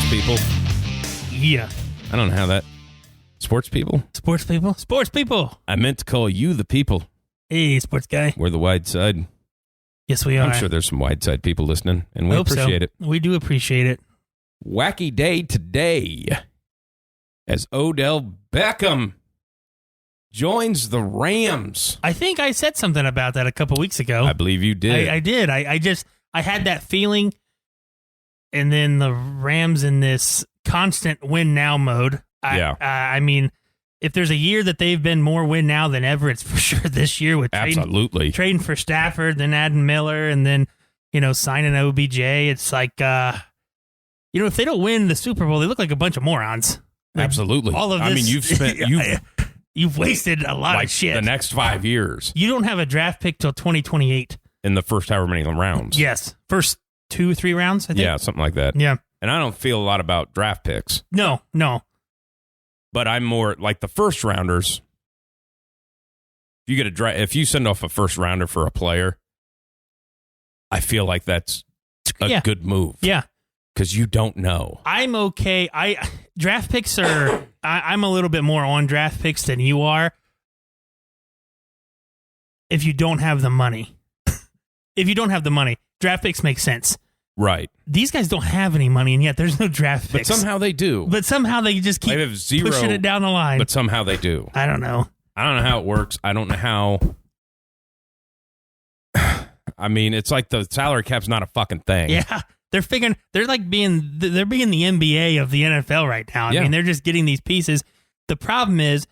people. Yeah. I don't know how that... Sports people? Sports people? Sports people! I meant to call you the people. Hey, sports guy. We're the Wideside. Yes, we are. I'm sure there's some Wideside people listening, and we appreciate it. We do appreciate it. Wacky day today as Odell Beckham joins the Rams. I think I said something about that a couple weeks ago. I believe you did. I did. I had that feeling, and then the Rams in this constant win now mode. I mean, if there's a year that they've been more win now than ever, it's for sure this year with trading for Stafford, then adding Miller, and then, signing OBJ. It's like, if they don't win the Super Bowl, they look like a bunch of morons. Like, absolutely. All of this. I mean, you've wasted a lot of shit. The next 5 years. You don't have a draft pick till 2028. In the first however many rounds. Yes. First 2 or 3 rounds, I think. Yeah, something like that. Yeah. And I don't feel a lot about draft picks. No. But I'm more like the first rounders. If you send off a first rounder for a player, I feel like that's a good move. Yeah. Because you don't know. I'm okay. Draft picks are... I'm a little bit more on draft picks than you are if you don't have the money. If you don't have the money, draft picks make sense. Right. These guys don't have any money, and yet there's no draft picks. But somehow they do. But somehow they just keep pushing it down the line. But somehow they do. I don't know. I don't know how it works. I don't know how... I mean, it's like the salary cap's not a fucking thing. Yeah. They're being the NBA of the NFL right now. I mean, they're just getting these pieces. The problem is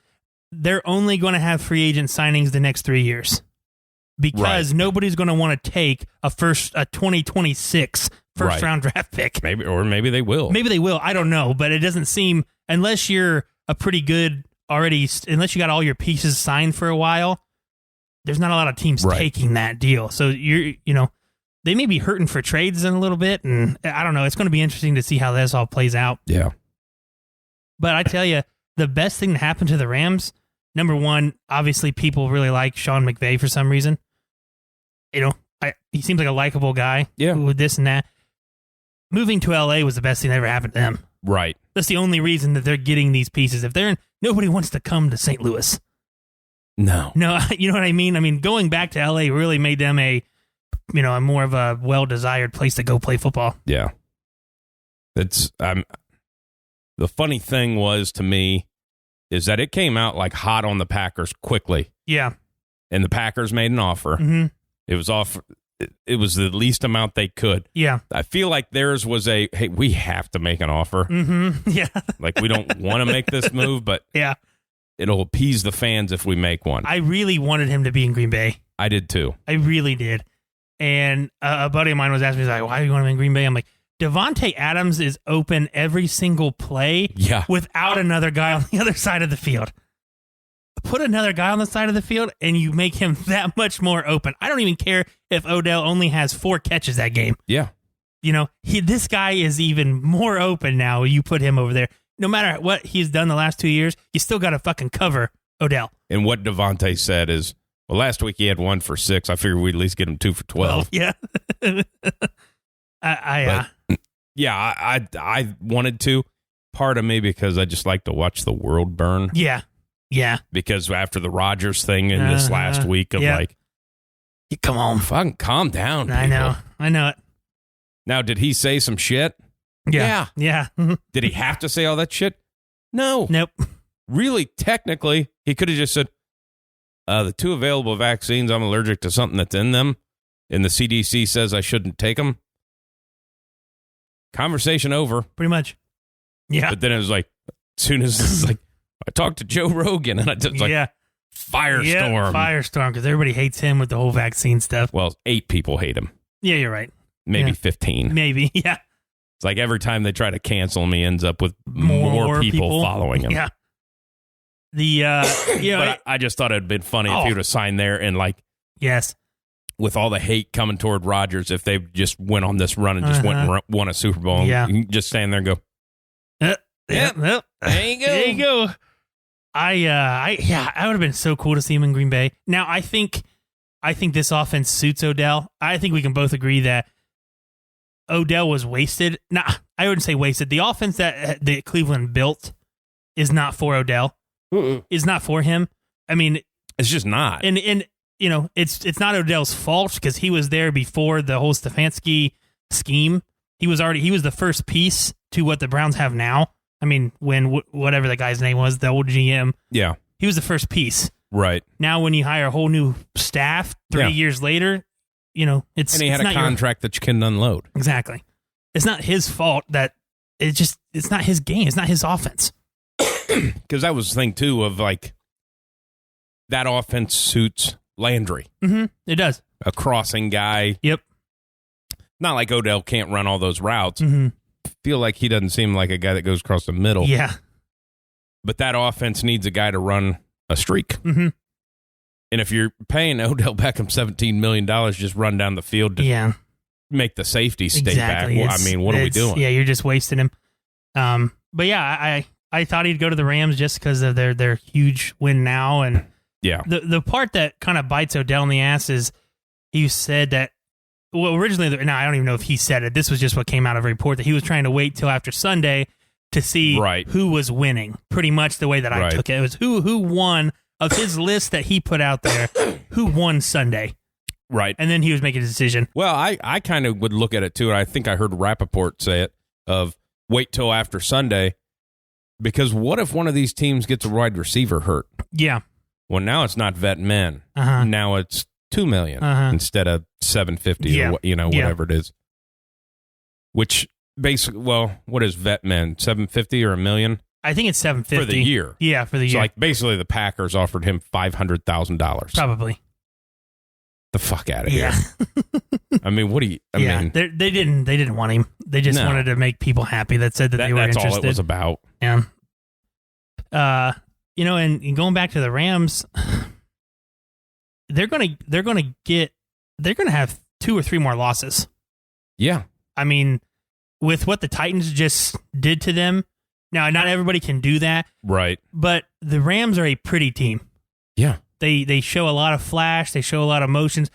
they're only going to have free agent signings the next 3 years because nobody's going to want to take a 2026 first round draft pick. Maybe they will. Maybe they will. I don't know, but it doesn't seem, unless you're a pretty good unless you got all your pieces signed for a while, there's not a lot of teams taking that deal. So they may be hurting for trades in a little bit, and I don't know. It's going to be interesting to see how this all plays out. Yeah. But I tell you, the best thing to happen to the Rams, number one, obviously people really like Sean McVay for some reason. He seems like a likable guy with this and that. Moving to L.A. was the best thing that ever happened to them. Right. That's the only reason that they're getting these pieces. Nobody wants to come to St. Louis. No, you know what I mean? I mean, going back to L.A. really made them a more of a well-desired place to go play football. Yeah. The funny thing was to me is that it came out like hot on the Packers quickly. Yeah. And the Packers made an offer. Mm-hmm. It was the least amount they could. Yeah. I feel like theirs was hey, we have to make an offer. Mm-hmm. Yeah. Like, we don't want to make this move, but it'll appease the fans if we make one. I really wanted him to be in Green Bay. I did too. I really did. And a buddy of mine was asking me, like, why do you want him in Green Bay? I'm like, Devontae Adams is open every single play without another guy on the other side of the field. Put another guy on the side of the field, and you make him that much more open. I don't even care if Odell only has 4 catches that game. Yeah. This guy is even more open now. You put him over there. No matter what he's done the last 2 years, you still got to fucking cover Odell. And what Devontae said is, well, last week he had 1 for 6. I figured we'd at least get him 2 for 12. Yeah. I wanted to. Part of me because I just like to watch the world burn. Yeah. Yeah. Because after the Rodgers thing in this last week of come on, fucking calm down, people. I know it. Now, did he say some shit? Yeah. Did he have to say all that shit? No. Nope. Really, technically, he could have just said, the 2 available vaccines, I'm allergic to something that's in them, and the CDC says I shouldn't take them. Conversation over. Pretty much. Yeah. But then it was like, as soon as it's like, I talked to Joe Rogan, and I just firestorm. Yeah, firestorm, because everybody hates him with the whole vaccine stuff. Well, 8 people hate him. Yeah, you're right. Maybe 15. Maybe, yeah. It's like every time they try to cancel him, he ends up with more people following him. Yeah. But I just thought it'd been funny if he would have signed there and with all the hate coming toward Rodgers, if they just went on this run and just went and won a Super Bowl, you can just stand there and go, there you go. There you go. I would have been so cool to see him in Green Bay. Now, I think this offense suits Odell. I think we can both agree that Odell was wasted. Nah, I wouldn't say wasted. The offense that Cleveland built is not for Odell. Is not for him. I mean, it's just not. And you know, it's not Odell's fault because he was there before the whole Stefanski scheme. He was the first piece to what the Browns have now. I mean, when whatever the guy's name was, the old GM. Yeah. He was the first piece. Right. Now, when you hire a whole new staff 3 years later, you know, it's... And he had a contract that you couldn't unload. Exactly. It's not his fault that it's not his game. It's not his offense. Because that was the thing, too, of like, that offense suits Landry. Mm-hmm. It does. A crossing guy. Yep. Not like Odell can't run all those routes. Mm-hmm. Feel like he doesn't seem like a guy that goes across the middle. Yeah. But that offense needs a guy to run a streak. Mm-hmm. And if you're paying Odell Beckham $17 million, just run down the field to make the safety stay back. Well, I mean, what are we doing? Yeah, you're just wasting him. But yeah, I thought he'd go to the Rams just because of their huge win now. And yeah, the part that kind of bites Odell in the ass is he said that, well, originally, I don't even know if he said it. This was just what came out of a report that he was trying to wait till after Sunday to see who was winning. Pretty much the way that I took it. It was who won of his list that he put out there, who won Sunday. Right. And then he was making a decision. Well, I kind of would look at it too, and I think I heard Rappaport say it, of wait till after Sunday, because what if one of these teams gets a wide receiver hurt? Yeah. Well, now it's not vet men. Uh-huh. Now it's $2 million instead of $750 or whatever it is. Which basically, well, what is vet men? $750 or $1 million? I think it's $750 for the year. Yeah, for the year. So like basically the Packers offered him $500,000. Probably. The fuck out of here. I mean, what do you? I mean, they didn't want him. They just wanted to make people happy. That said that they were interested. That's all it was about. Yeah. You know, and going back to the Rams, they're gonna have 2 or 3 more losses. Yeah. I mean, with what the Titans just did to them. Now, not everybody can do that. Right. But the Rams are a pretty team. Yeah. They show a lot of flash. They show a lot of motions.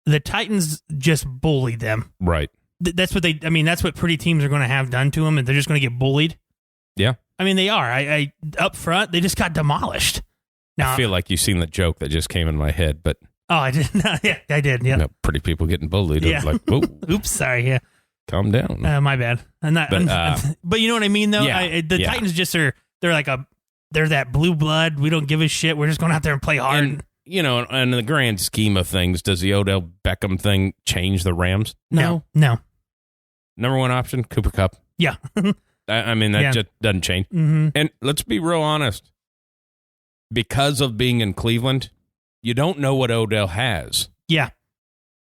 The Titans just bullied them. Right. That's what that's what pretty teams are going to have done to them, and they're just going to get bullied. Yeah. I mean, they are. I up front, they just got demolished. Now, I feel like you've seen the joke that just came in my head, but... Oh, I did. Yeah, I did. Yeah. You know, pretty people getting bullied. Yeah. Like, whoa. Oops, sorry. Yeah. Calm down. My bad. But you know what I mean, though? Yeah, the Titans just are, they're that blue blood. We don't give a shit. We're just going out there and play hard. And, you know, in the grand scheme of things, does the Odell Beckham thing change the Rams? No. Number one option, Cooper Kupp. Yeah. I mean, that just doesn't change. Mm-hmm. And let's be real honest. Because of being in Cleveland, you don't know what Odell has. Yeah.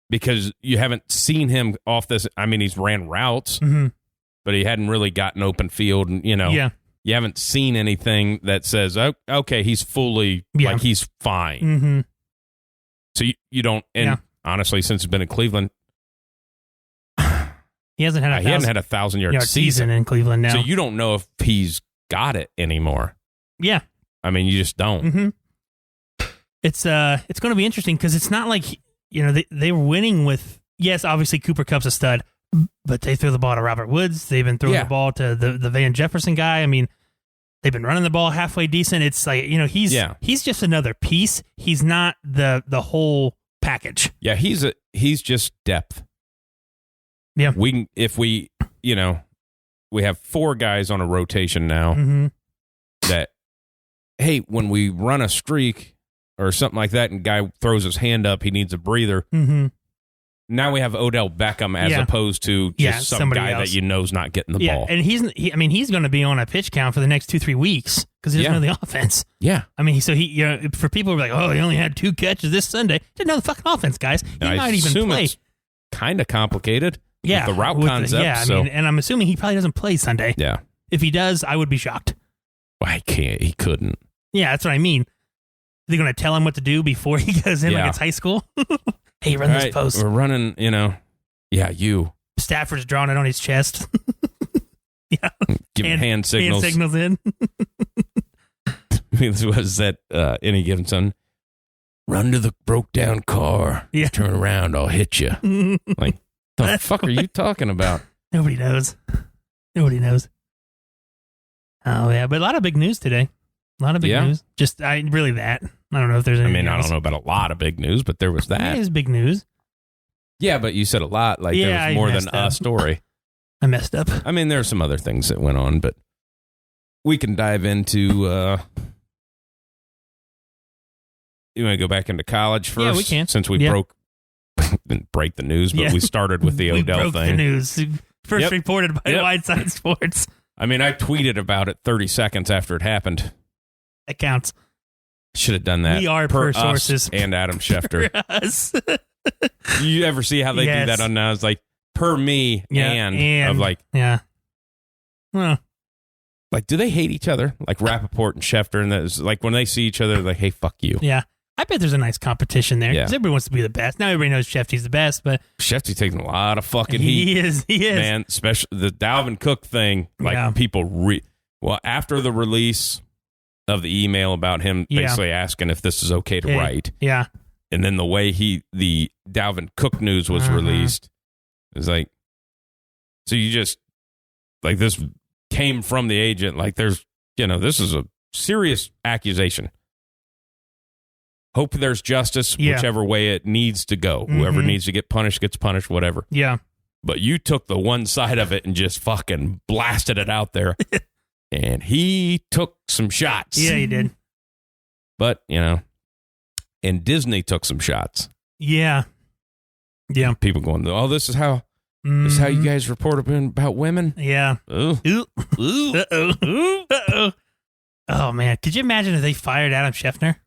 Because you haven't seen him off this. I mean, he's ran routes, but he hadn't really gotten open field. And, you know, you haven't seen anything that says, oh, okay, he's fully, like, he's fine. Mm-hmm. So you don't, and honestly, since he's been in Cleveland, he hasn't had a 1,000-yard season in Cleveland now. So you don't know if he's got it anymore. Yeah. I mean, you just don't. Mm-hmm. It's going to be interesting because it's not like, you know, they were winning with, yes, obviously Cooper Kupp's a stud, but they threw the ball to Robert Woods. They've been throwing the ball to the Van Jefferson guy. I mean, they've been running the ball halfway decent. It's like, you know, he's just another piece. He's not the whole package. Yeah, he's just depth. Yeah. If we have 4 guys on a rotation now that, hey, when we run a streak or something like that and guy throws his hand up, he needs a breather. Mm-hmm. Now we have Odell Beckham as opposed to just some guy else that you know's not getting the ball. And he's going to be on a pitch count for the next 2-3 weeks because he doesn't know the offense. Yeah. I mean, so for people who are like, oh, he only had 2 catches this Sunday. Didn't know the fucking offense, guys. He might even play. It's kind of complicated. Yeah. With the route concept. I mean, and I'm assuming he probably doesn't play Sunday. Yeah. If he does, I would be shocked. Well, he couldn't. Yeah, that's what I mean. They're going to tell him what to do before he goes in like it's high school. Hey, run this post. We're running, you. Stafford's drawing it on his chest. Giving hand signals. Hand signals in. This was that any given Sunday. Run to the broke down car. Yeah. Turn around, I'll hit you. Like, the fuck are you talking about? Nobody knows. Nobody knows. Oh, yeah. But a lot of big news today. A lot of big news. Just really that. I don't know if there's anything else. I don't know about a lot of big news, but there was that. It is big news. Yeah, but you said a lot. Like there was more than a story. I messed up. I mean, there are some other things that went on, but we can dive into... you want to go back into college first? Yeah, we can. Since we didn't break the news, but we started with the Odell broke thing. The news. First reported by Wideside Sports. I mean, I tweeted about it 30 seconds after it happened. It counts. Should have done that. We are per sources. And Adam Schefter. You ever see how they do that on now? It's like, per me and of like... Yeah. Well... Like, do they hate each other? Like Rappaport and Schefter, and that's like when they see each other, they're like, "Hey, fuck you." Yeah, I bet there's a nice competition there because everybody wants to be the best. Now everybody knows Shefty's the best, but Shefty's taking a lot of fucking heat. He is, man. Especially the Dalvin Cook thing. Like people, after the release of the email about him basically asking if this is okay to write. Yeah, and then the way the Dalvin Cook news was released, it was like, so you just like this. Came from the agent, like there's, this is a serious accusation. Hope there's justice, whichever way it needs to go. Whoever needs to get punished gets punished, whatever. Yeah. But you took the one side of it and just fucking blasted it out there. And he took some shots. Yeah, he did. But, and Disney took some shots. Yeah. Yeah. People going, oh, this is how you guys report about women? Yeah. Ooh. Uh-oh. Uh-oh. Oh, man. Could you imagine if they fired Adam Schefter?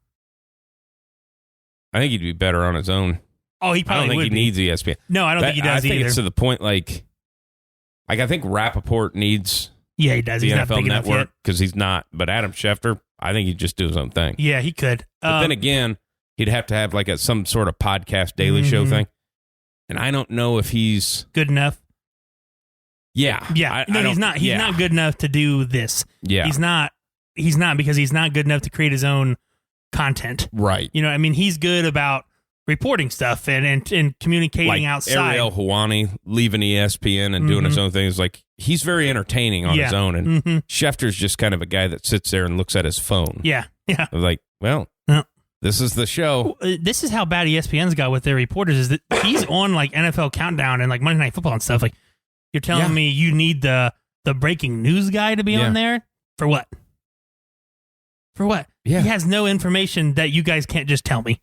I think he'd be better on his own. Oh, he probably would. I don't think he needs ESPN. No, I don't think he does either. I think it's to the point, like I think Rappaport needs he does. The he's NFL not big Network because he's not. But Adam Schefter, I think he'd just do his own thing. Yeah, he could. But then again, he'd have to have like some sort of podcast daily show thing. And I don't know if he's good enough. Yeah. Yeah. He's not. He's not good enough to do this. Yeah. He's not because he's not good enough to create his own content. Right. He's good about reporting stuff and communicating like outside. Ariel Hawani leaving ESPN and doing his own things. Like he's very entertaining on his own. And Schefter's just kind of a guy that sits there and looks at his phone. Yeah. Yeah. Like, well, this is the show. This is how bad ESPN's got with their reporters is that he's on like NFL Countdown and like Monday Night Football and stuff. Like you're telling me you need the breaking news guy to be on there for what? For what? Yeah. He has no information that you guys can't just tell me.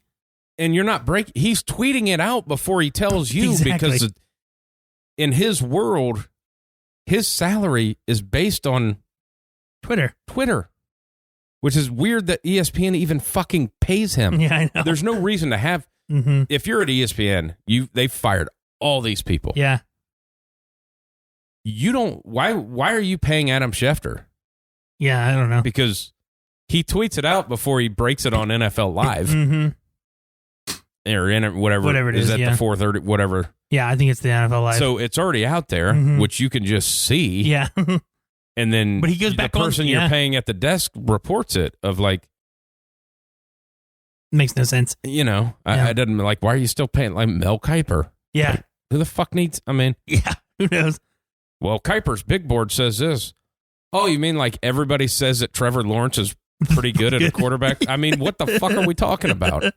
And you're not he's tweeting it out before he tells you because in his world, his salary is based on Twitter. Which is weird that ESPN even fucking pays him. Yeah, I know. There's no reason to have. If you're at ESPN, they've fired all these people. Yeah. You don't. Why are you paying Adam Schefter? Yeah, I don't know. Because he tweets it out before he breaks it on NFL Live. Or in it, whatever it is. At the 4:30, whatever. Yeah, I think it's the NFL Live. So it's already out there, which you can just see. Yeah. And then but he goes back the person you're paying at the desk reports it of like. Makes no sense. I didn't like, why are you still paying like Mel Kiper? Yeah. Like, who the fuck needs, Yeah, who knows? Well, Kiper's big board says this. Oh, you mean like everybody says that Trevor Lawrence is pretty good at a quarterback? I mean, what the fuck are we talking about?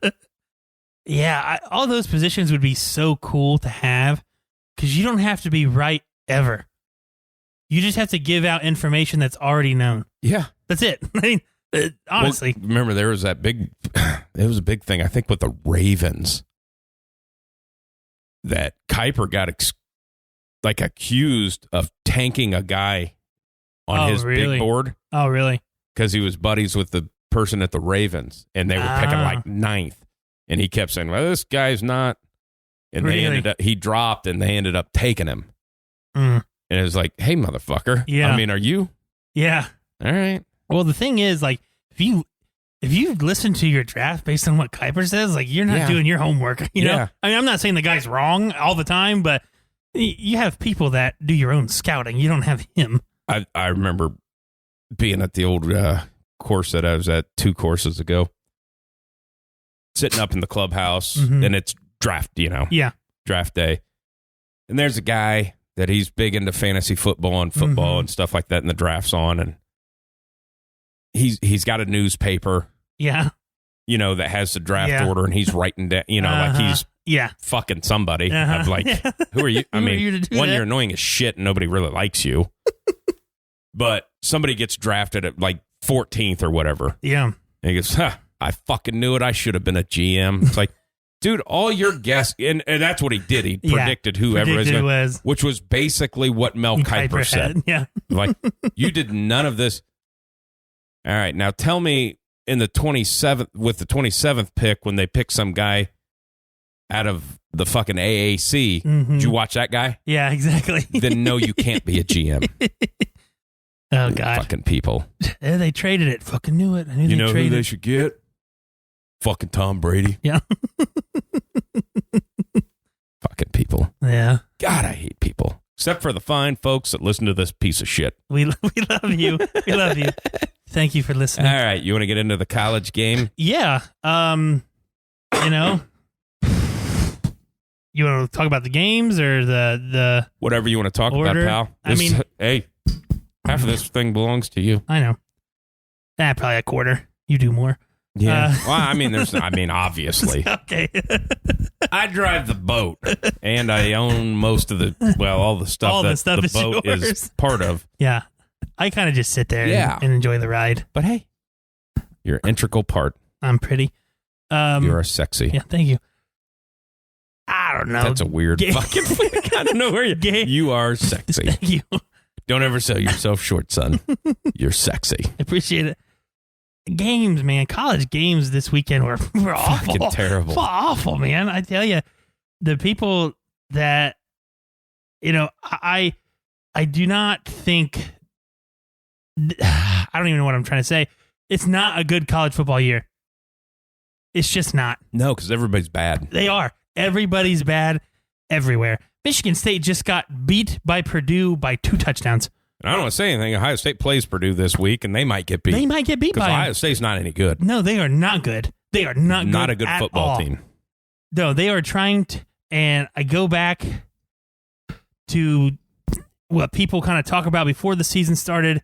Yeah, all those positions would be so cool to have because you don't have to be right ever. You just have to give out information that's already known. Yeah. That's it. I mean, honestly. Well, remember, there was that it was a big thing, I think, with the Ravens that Kiper got accused of tanking a guy on his big board. Oh, really? Because he was buddies with the person at the Ravens, and they were picking like ninth. And he kept saying, well, this guy's not. And he dropped, and they ended up taking him. And it was like, hey, motherfucker. Yeah. I mean, are you? Yeah. All right. Well, the thing is, like, if you listen to your draft based on what Kiper says, like, you're not doing your homework. You know? I mean, I'm not saying the guy's wrong all the time, but you have people that do your own scouting. You don't have him. I remember being at the old course that I was at 2 courses ago, sitting up in the clubhouse, and it's draft, Yeah. draft day. And there's a guy that he's big into fantasy football and and stuff like that, and the draft's on, and he's got a newspaper. Yeah. That has the draft order, and he's writing down, like he's fucking somebody. I'm like, who are you? I mean, you're annoying as shit, and nobody really likes you. But somebody gets drafted at like 14th or whatever. Yeah. And he goes, I fucking knew it. I should have been a GM. It's like, dude, all your guess, and that's what he did. He predicted whoever was, which was basically what Mel Kiper said. Yeah. Like, you did none of this. All right, now tell me, in the 27th, with the 27th pick, when they pick some guy out of the fucking AAC, did you watch that guy? Yeah, exactly. Then no, you can't be a GM. Oh, God. Fucking people. Yeah, they traded it. Fucking knew it. I knew you know who they should get? Fucking Tom Brady. Yeah. Fucking people. Yeah. God, I hate people. Except for the fine folks that listen to this piece of shit. We love you. We love you. Thank you for listening. All right, you want to get into the college game? Yeah. You want to talk about the games or the whatever you want to talk order? About, pal. Hey, half of this thing belongs to you. I know. Probably a quarter. You do more. Yeah. Well, obviously. Okay. I drive the boat, and I own most of all the stuff the boat yours. Is part of. Yeah. I kind of just sit there and enjoy the ride. But hey, you're an integral part. I'm pretty. You are sexy. Yeah, thank you. I don't know. That's a weird fucking I don't know where you are sexy. Thank you. Don't ever sell yourself short, son. You're sexy. I appreciate it. Games, man. College games this weekend were awful. Fucking terrible. Awful, man. I tell you, the people that, I do not think, I don't even know what I'm trying to say. It's not a good college football year. It's just not. No, because everybody's bad. They are. Everybody's bad everywhere. Michigan State just got beat by Purdue by 2 touchdowns. I don't want to say anything. Ohio State plays Purdue this week, and they might get beat. They might get beat by Ohio State's not any good. No, they are not good. They are not good. Not a good football all. Team. No, they are trying to, and I go back to what people kind of talk about before the season started.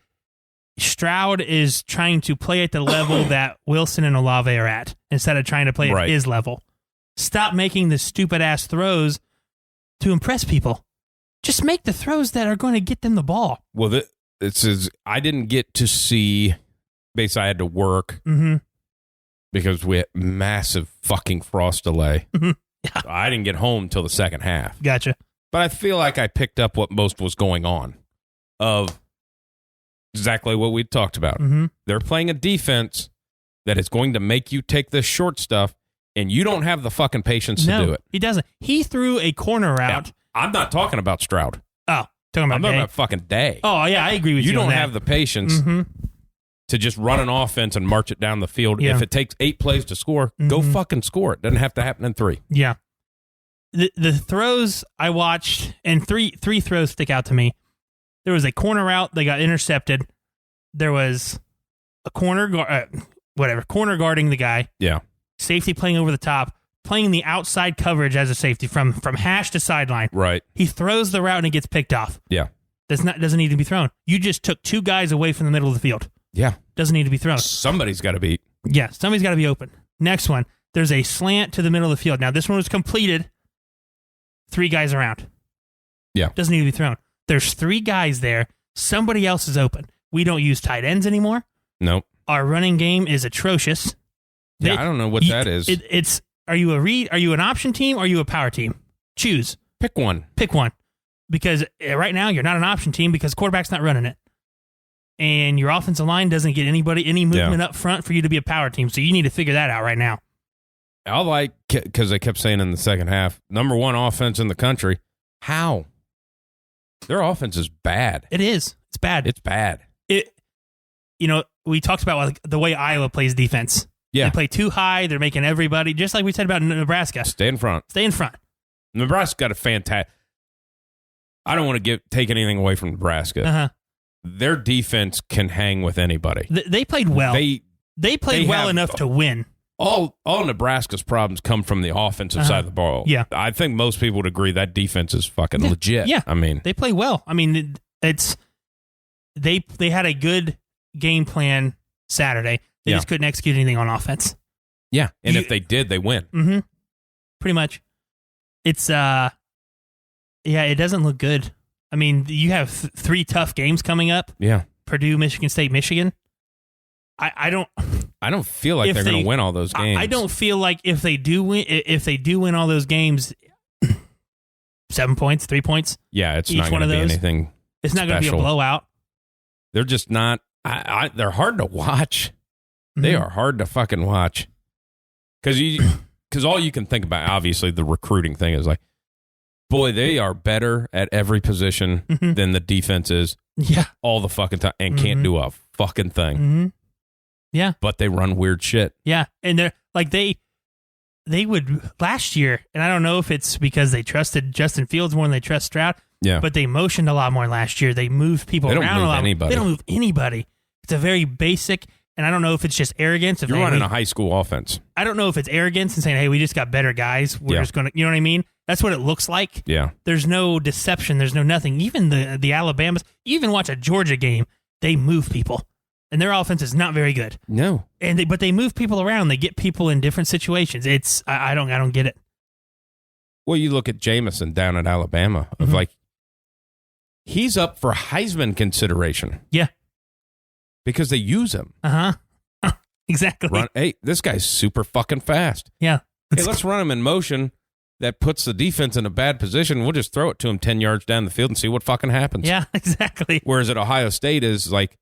Stroud is trying to play at the level that Wilson and Olave are at instead of trying to play at his level. Stop making the stupid-ass throws to impress people. Just make the throws that are going to get them the ball. Well, it says I didn't get to see. Basically, I had to work because we had massive fucking frost delay. Yeah. So I didn't get home till the second half. Gotcha. But I feel like I picked up what most was going on of exactly what we talked about. They're playing a defense that is going to make you take this short stuff, and you don't have the fucking patience to do it. He doesn't. He threw a corner route. Now, I'm not talking about Stroud. Oh, talking about I'm talking about fucking Day. Oh, yeah, I agree with you. You don't have the patience to just run an offense and march it down the field. Yeah. If it takes 8 plays to score, go fucking score. It doesn't have to happen in 3. Yeah. The throws I watched, and three throws stick out to me. There was a corner route that got intercepted. There was a corner guarding the guy. Yeah. Safety playing over the top, playing the outside coverage as a safety from hash to sideline. Right. He throws the route and it gets picked off. Yeah. Doesn't need to be thrown. You just took 2 guys away from the middle of the field. Yeah. Doesn't need to be thrown. Somebody's got to be. Yeah, somebody's got to be open. Next one. There's a slant to the middle of the field. Now, this one was completed. 3 guys around. Yeah. Doesn't need to be thrown. There's 3 guys there. Somebody else is open. We don't use tight ends anymore. Nope. Our running game is atrocious. Yeah, I don't know what that is. It's are you an option team or are you a power team? Choose. Pick one. Because right now you're not an option team because quarterback's not running it. And your offensive line doesn't get any movement up front for you to be a power team. So you need to figure that out right now. I like, because they kept saying in the second half, number 1 offense in the country. How? Their offense is bad. It is. It's bad. It's bad. We talked about the way Iowa plays defense. Yeah. They play too high. They're making everybody, just like we said about Nebraska. Stay in front. Nebraska got a fantastic. I don't want to take anything away from Nebraska. Their defense can hang with anybody. They played well. They played well enough to win. all Nebraska's problems come from the offensive side of the ball. Yeah. I think most people would agree that defense is fucking legit. Yeah. I mean, they play well. I mean, they had a good game plan Saturday. They just couldn't execute anything on offense. Yeah. And if they did, they win. Mm-hmm. Pretty much. It's it doesn't look good. I mean, you have 3 tough games coming up. Yeah. Purdue, Michigan State, Michigan. I don't feel like they're going to win all those games. I don't feel like if they do win all those games, 7 points, 3 points. Yeah, it's not going to be anything. It's not going to be a blowout. They're just not. They're hard to watch. Mm-hmm. They are hard to fucking watch. Because all you can think about, obviously, the recruiting thing is like, boy, they are better at every position than the defense is. Yeah, all the fucking time, and can't do a fucking thing. Mm-hmm. Yeah, but they run weird shit. Yeah, and they're like they would last year, and I don't know if it's because they trusted Justin Fields more than they trust Stroud. Yeah, but they motioned a lot more last year. They moved people around a lot. Anybody. They don't move anybody. It's a very basic, and I don't know if it's just arrogance. You're running a high school offense. I don't know if it's arrogance and saying, "Hey, we just got better guys. We're just gonna," you know what I mean? That's what it looks like. Yeah. There's no deception. There's no nothing. Even the Alabamas, even watch a Georgia game, they move people. And their offense is not very good. No. But they move people around. They get people in different situations. It's I don't get it. Well, you look at Jameson down at Alabama of like he's up for Heisman consideration. Yeah. Because they use him. Uh-huh. Exactly. Hey, this guy's super fucking fast. Yeah. Hey, let's run him in motion. That puts the defense in a bad position. We'll just throw it to him 10 yards down the field and see what fucking happens. Yeah, exactly. Whereas at Ohio State is like,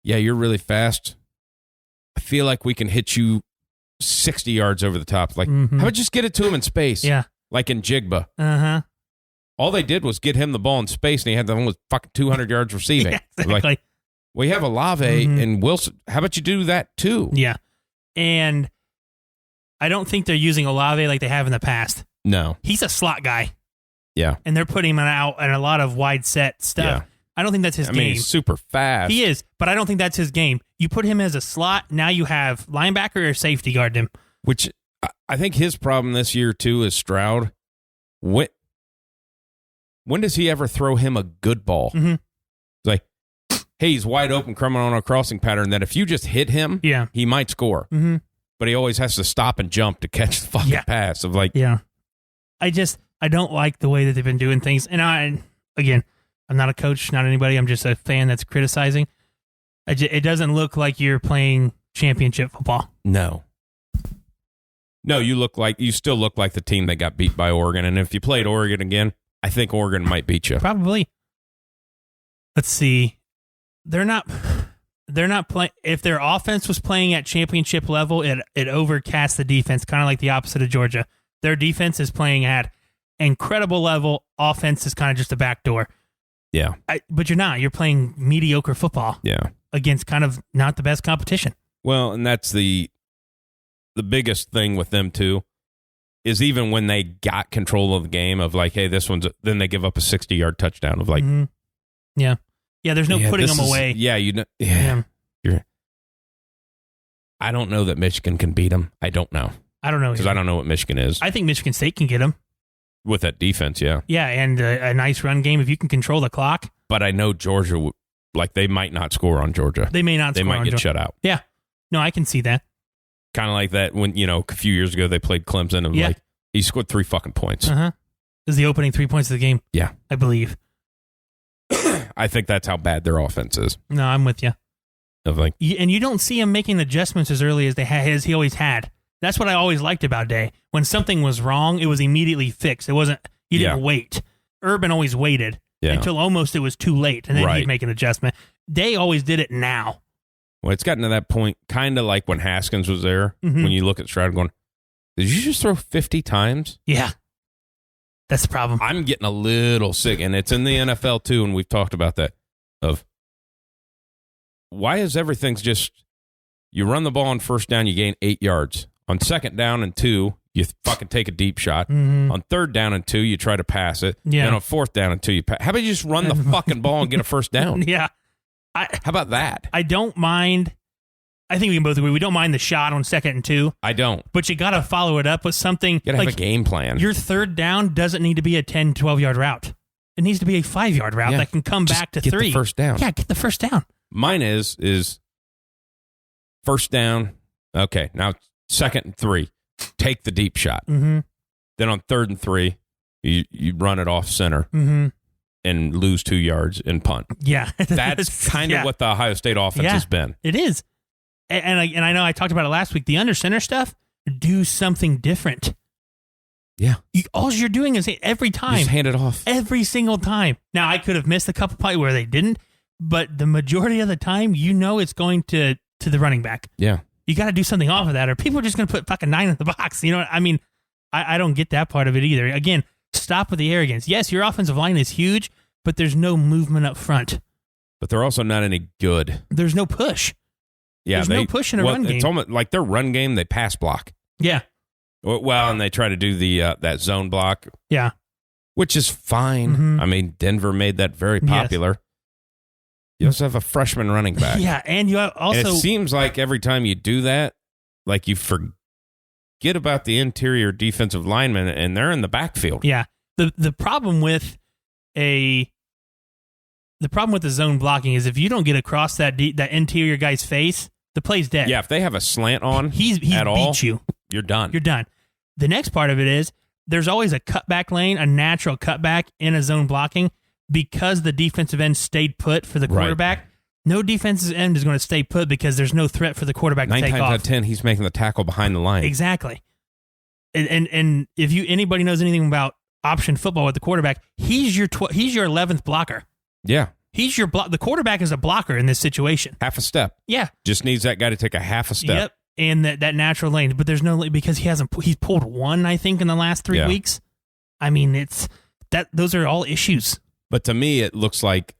yeah, you're really fast. I feel like we can hit you 60 yards over the top. Like, how about just get it to him in space? Yeah. Like in Jigba. Uh-huh. All they did was get him the ball in space, and he had the almost fucking 200 yards receiving. Yeah, exactly. Like, we have Olave and Wilson. How about you do that too? Yeah. And I don't think they're using Olave like they have in the past. No. He's a slot guy. Yeah. And they're putting him out in a lot of wide set stuff. Yeah. I don't think that's his game. I mean, he's super fast. He is, but I don't think that's his game. You put him as a slot, now you have linebacker or safety guard him. Which I think his problem this year, too, is Stroud. When does he ever throw him a good ball? Mm-hmm. It's like, hey, he's wide open, coming on a crossing pattern that if you just hit him, he might score. Mm-hmm. But he always has to stop and jump to catch the fucking pass. Of like, I don't like the way that they've been doing things. And I'm not a coach, not anybody. I'm just a fan that's criticizing. It doesn't look like you're playing championship football. No, you still look like the team that got beat by Oregon. And if you played Oregon again, I think Oregon might beat you. Probably. Let's see. They're not playing. If their offense was playing at championship level, it overcast the defense, kind of like the opposite of Georgia. Their defense is playing at incredible level. Offense is kind of just a backdoor. Yeah. But you're not. You're playing mediocre football. Yeah. Against kind of not the best competition. Well, and that's the biggest thing with them, too, is even when they got control of the game of like, hey, then they give up a 60-yard touchdown of like. Mm-hmm. Yeah. Yeah, there's no putting them away. Yeah, I don't know that Michigan can beat them. I don't know. I don't know. Because I don't know what Michigan is. I think Michigan State can get them. With that defense, yeah. Yeah, and a nice run game if you can control the clock. But I know Georgia, they might not score on Georgia. They may not score on Georgia. They might get shut out. Yeah. No, I can see that. Kind of like that when, a few years ago they played Clemson and he scored 3 fucking points. Uh-huh. This is the opening 3 points of the game. Yeah. I believe. I think that's how bad their offense is. No, I'm with you. And you don't see him making adjustments as early as he always had. That's what I always liked about Day. When something was wrong, it was immediately fixed. It wasn't. He didn't wait. Urban always waited until almost it was too late, and then he'd make an adjustment. Day always did it now. Well, it's gotten to that point, kind of like when Haskins was there. When you look at Stroud going, did you just throw 50 times? Yeah. That's the problem. I'm getting a little sick, and it's in the NFL too, and we've talked about that, of why is everything's just, you run the ball on first down, you gain 8 yards. On second down and 2, you fucking take a deep shot. Mm-hmm. On third down and 2, you try to pass it. Yeah. And on fourth down and 2, you pass. How about you just run the fucking ball and get a first down? Yeah. How about that? I don't mind I think we can both agree we don't mind the shot on 2nd and 2. I don't. But you got to follow it up with something. You got to have a game plan. Your 3rd down doesn't need to be a 10, 12-yard route. It needs to be a 5-yard route that can come back to 3. Get the first down. Yeah, get the first down. Mine is first down. Okay, now 2nd and 3. Take the deep shot. Mm-hmm. Then on 3rd and 3, you run it off center and lose 2 yards and punt. Yeah. That's kind of what the Ohio State offense has been. It is. And I know I talked about it last week. The under center stuff, do something different. Yeah. All you're doing is every time. Just hand it off. Every single time. Now, I could have missed a couple plays where they didn't, but the majority of the time, it's going to the running back. Yeah. You got to do something off of that, or people are just going to put fucking 9 in the box. You know what I mean? I don't get that part of it either. Again, stop with the arrogance. Yes, your offensive line is huge, but there's no movement up front. But they're also not any good. There's no push. Yeah, there's no push in a run game. It's almost like their run game, they pass block. Yeah. Well, and they try to do the that zone block. Yeah. Which is fine. Mm-hmm. I mean, Denver made that very popular. Yes. You also have a freshman running back. Yeah, and you also... And it seems like every time you do that, like you forget about the interior defensive linemen, and they're in the backfield. Yeah. The problem with the zone blocking is if you don't get across that interior guy's face, the play's dead. Yeah, if they have a slant on he's at all, beat you. You're done. You're done. The next part of it is there's always a cutback lane, a natural cutback in a zone blocking because the defensive end stayed put for the quarterback. Right. No defensive end is going to stay put because there's no threat for the quarterback to take off. 9 times out of 10, he's making the tackle behind the line. Exactly. And if anybody knows anything about option football with the quarterback, he's your 11th blocker. Yeah. He's your the quarterback is a blocker in this situation. Half a step. Yeah. Just needs that guy to take a half a step. Yep. And that natural lane, but there's no because he's pulled one, I think, in the last 3 weeks. I mean, those are all issues. But to me, it looks like,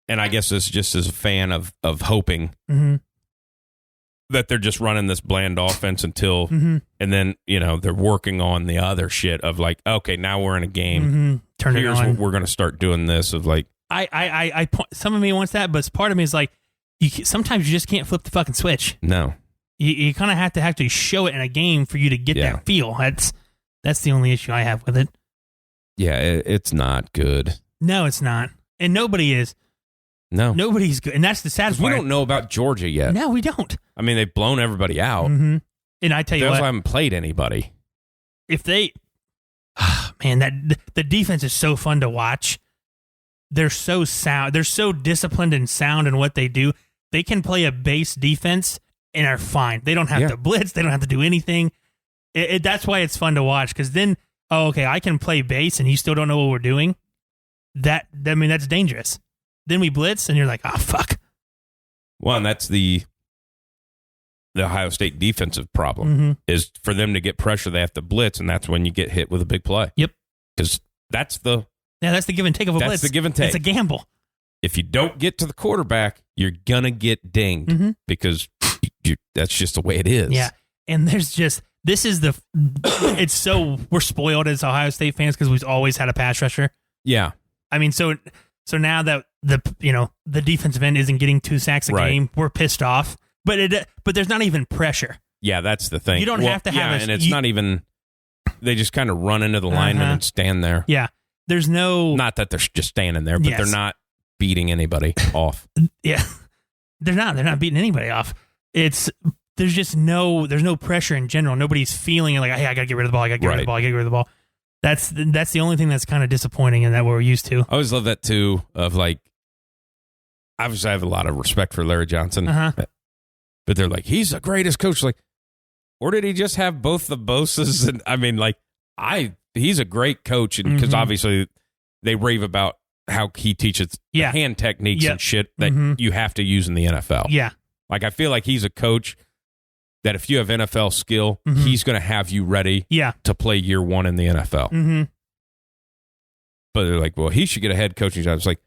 and I guess it's just as a fan of hoping that they're just running this bland offense until, and then they're working on the other shit of like, okay, now we're in a game. Turn it on. Here's what we're going to start doing this of like. I some of me wants that, but part of me is like, sometimes you just can't flip the fucking switch. No. You kind of have to actually show it in a game for you to get that feel. That's the only issue I have with it. Yeah, it's not good. No, it's not. And nobody is. No. Nobody's good. And that's the saddest part. We don't know about Georgia yet. No, we don't. I mean, they've blown everybody out. And I tell you they what. also haven't played anybody. If they... man, the defense is so fun to watch. They're so sound. They're so disciplined and sound in what they do. They can play a base defense and are fine. They don't have to blitz. They don't have to do anything. That's why it's fun to watch, because then, I can play base and you still don't know what we're doing. That's dangerous. Then we blitz and you're like, oh, fuck. Well, and that's the Ohio State defensive problem is for them to get pressure, they have to blitz, and that's when you get hit with a big play. Yep. Because that's the give and take of a blitz. That's the give and take. It's a gamble. If you don't get to the quarterback, you're going to get dinged because that's just the way it is. Yeah. And we're spoiled as Ohio State fans because we've always had a pass rusher. Yeah. I mean, so now that the defensive end isn't getting 2 sacks a game, we're pissed off. But there's not even pressure. Yeah, that's the thing. You don't have to have and it's not even. They just kind of run into the lineman and stand there. Yeah, there's no. Not that they're just standing there, but they're not beating anybody off. Yeah, they're not. They're not beating anybody off. There's no pressure in general. Nobody's feeling like, hey, I got to get rid of the ball. I got to get rid of the ball. I got to get rid of the ball. That's the only thing that's kind of disappointing in that we're used to. I always love that too. Of like, obviously, I have a lot of respect for Larry Johnson, but they're like, he's the greatest coach. Like, or did he just have both the Boses? And I mean, like, he's a great coach, and because obviously they rave about how he teaches hand techniques and shit that you have to use in the NFL. Yeah, like I feel like he's a coach that if you have NFL skill, he's going to have you ready to play year one in the NFL. But they're like, well, he should get a head coaching job. It's like,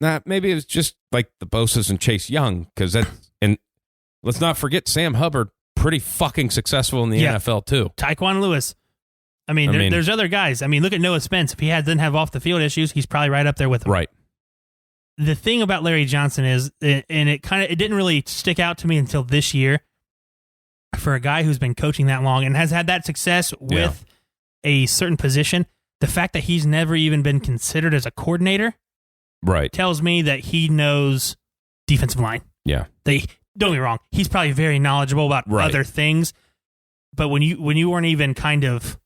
nah, maybe it's just like the Bosa's and Chase Young, because and let's not forget Sam Hubbard, pretty fucking successful in the NFL too. Tyquan Lewis. I mean, there's other guys. I mean, look at Noah Spence. If he doesn't have off the field issues, he's probably right up there with him. Right. the thing about Larry Johnson is, and it didn't really stick out to me until this year, for a guy who's been coaching that long and has had that success with a certain position, the fact that he's never even been considered as a coordinator tells me that he knows defensive line. Yeah. Don't get me wrong, he's probably very knowledgeable about other things, but when you weren't even kind of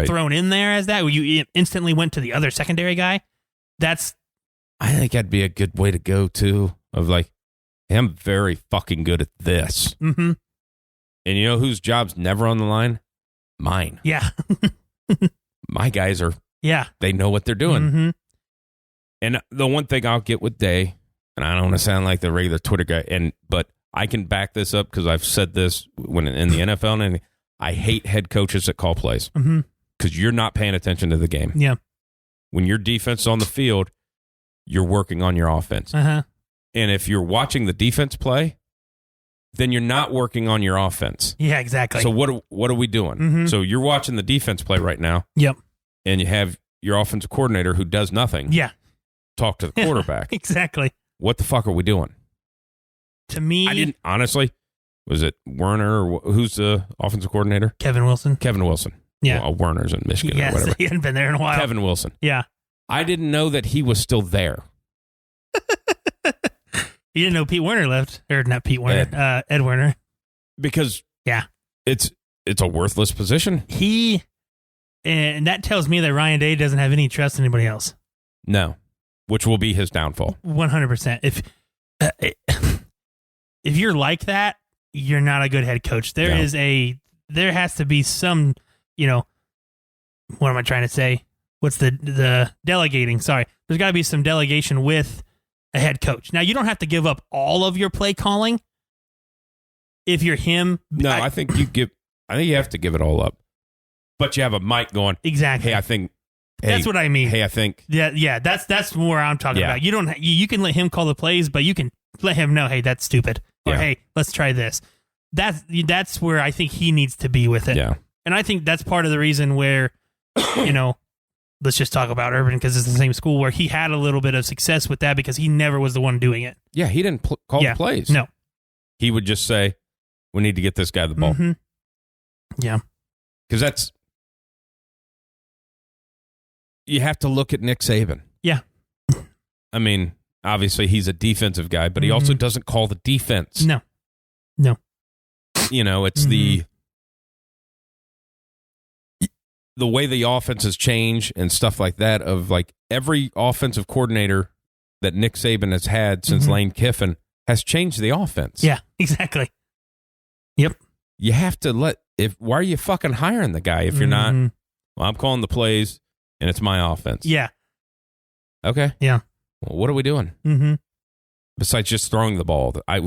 thrown in there as that, when you instantly went to the other secondary guy, I think that'd be a good way to go, too, of like, hey, I'm very fucking good at this. Mm-hmm. And you know whose job's never on the line? Mine. Yeah. My guys are, they know what they're doing. Mm-hmm. And the one thing I'll get with Day, and I don't want to sound like the regular Twitter guy, but I can back this up because I've said this when in the NFL, and I hate head coaches that call plays because you're not paying attention to the game. Yeah. When your defense is on the field, you're working on your offense. Uh-huh. And if you're watching the defense play, then you're not working on your offense. Yeah, exactly. So what are we doing? Mm-hmm. So you're watching the defense play right now. Yep. And you have your offensive coordinator who does nothing. Yeah. Talk to the quarterback. Exactly. What the fuck are we doing? To me, I didn't, honestly, was it Werner or who's the offensive coordinator? Kevin Wilson. Kevin Wilson. Yeah. Well, Werner's in Michigan or whatever. He hadn't been there in a while. Kevin Wilson. Yeah. I didn't know that he was still there. You didn't know Pete Werner left, or not Pete Werner, Ed Werner. Because it's a worthless position. And that tells me that Ryan Day doesn't have any trust in anybody else. No, which will be his downfall. 100%. If you're like that, you're not a good head coach. There has to be some, what am I trying to say? What's the delegating? Sorry. There's got to be some delegation with a head coach. Now, you don't have to give up all of your play calling if you're him. No, I think you have to give it all up. But you have a mic going, exactly. That's what I mean. Hey, I think. Yeah, that's where I'm talking about. You can let him call the plays, but you can let him know, hey, that's stupid. Or hey, let's try this. That's where I think he needs to be with it. Yeah. And I think that's part of the reason where, let's just talk about Urban because it's the same school where he had a little bit of success with that because he never was the one doing it. Yeah, he didn't call the plays. No. He would just say, we need to get this guy the ball. Mm-hmm. Yeah. Because you have to look at Nick Saban. Yeah. I mean, obviously he's a defensive guy, but he also doesn't call the defense. No. It's the way the offenses change and stuff like that of like every offensive coordinator that Nick Saban has had since Lane Kiffin has changed the offense. Yeah, exactly. Yep. You have to why are you fucking hiring the guy if you're not, well, I'm calling the plays and it's my offense. Yeah. Okay. Yeah. Well, what are we doing? Mm-hmm. Besides just throwing the ball, I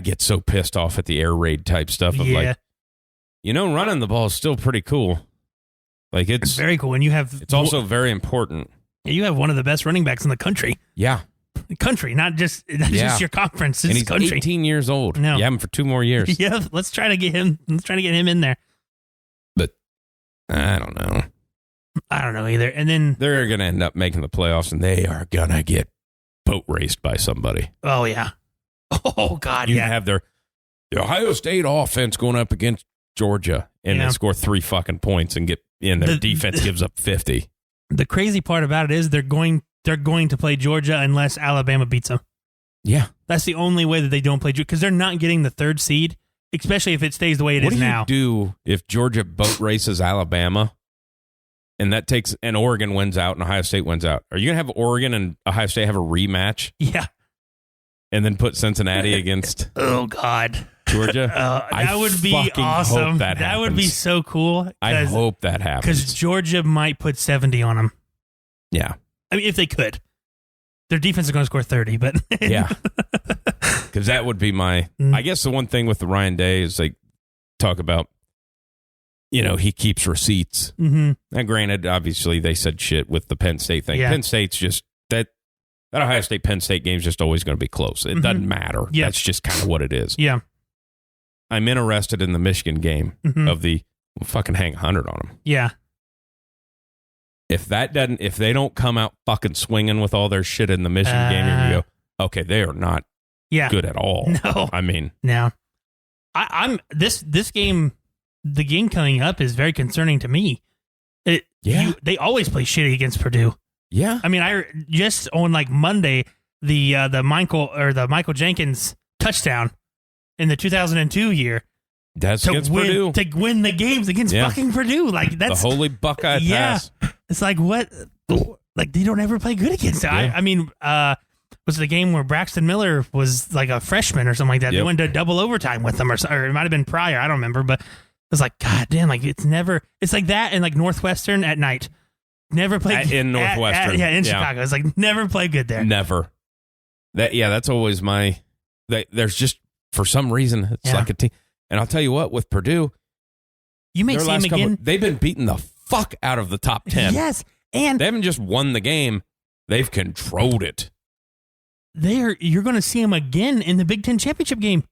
get so pissed off at the air raid type stuff of running the ball is still pretty cool. Like it's very cool. And it's also very important. You have one of the best running backs in the country. Yeah. Country, not just your conference. It's and he's country. 18 years old. No. You have him for 2 more years. Yeah. Let's try to get him in there. But I don't know. I don't know either. And then they're going to end up making the playoffs and they are going to get boat raced by somebody. Oh, yeah. Oh, God, you have the Ohio State offense going up against Georgia and they score 3 fucking points and their defense gives up 50. The crazy part about it is they're going to play Georgia unless Alabama beats them. Yeah. That's the only way that they don't play Georgia because they're not getting the 3rd seed, especially if it stays the way it is now. What do you do if Georgia boat races Alabama and Oregon wins out and Ohio State wins out? Are you going to have Oregon and Ohio State have a rematch? Yeah. And then put Cincinnati against God. Georgia? That would be awesome. That would be so cool. I hope that happens. Because Georgia might put 70 on them. Yeah. I mean, if they could. Their defense is going to score 30, but... Yeah. Because that would be I guess the one thing with the Ryan Day is they talk about, he keeps receipts. Mm-hmm. Now, granted, obviously, they said shit with the Penn State thing. Yeah. Penn State's just... That Ohio State-Penn State game is just always going to be close. It doesn't matter. Yeah. That's just kind of what it is. Yeah. I'm interested in the Michigan game of the fucking hang 100 on them. Yeah. if they don't come out fucking swinging with all their shit in the Michigan game, you're gonna go, okay, they are not good at all. No, I mean, no. I'm this game. The game coming up is very concerning to me. They always play shitty against Purdue. Yeah, I mean, I just on like Monday the Michael Jenkins touchdown in the 2002 year. That's against Purdue to win the games against fucking Purdue. Like that's the holy Buckeye pass. It's like what? Like they don't ever play good against it. I mean, was it the game where Braxton Miller was like a freshman or something like that? They went to double overtime with them, or it might have been prior. I don't remember, but it was like, God damn, like it's like that in like Northwestern at night. Never played in Northwestern. In Chicago. It's like never played good there. Never. That's always my. There's just for some reason it's like a team, and I'll tell you what, with Purdue, you may see them again. They've been beating the fuck out of the top 10. Yes, and they haven't just won the game; they've controlled it. You're going to see them again in the Big Ten championship game.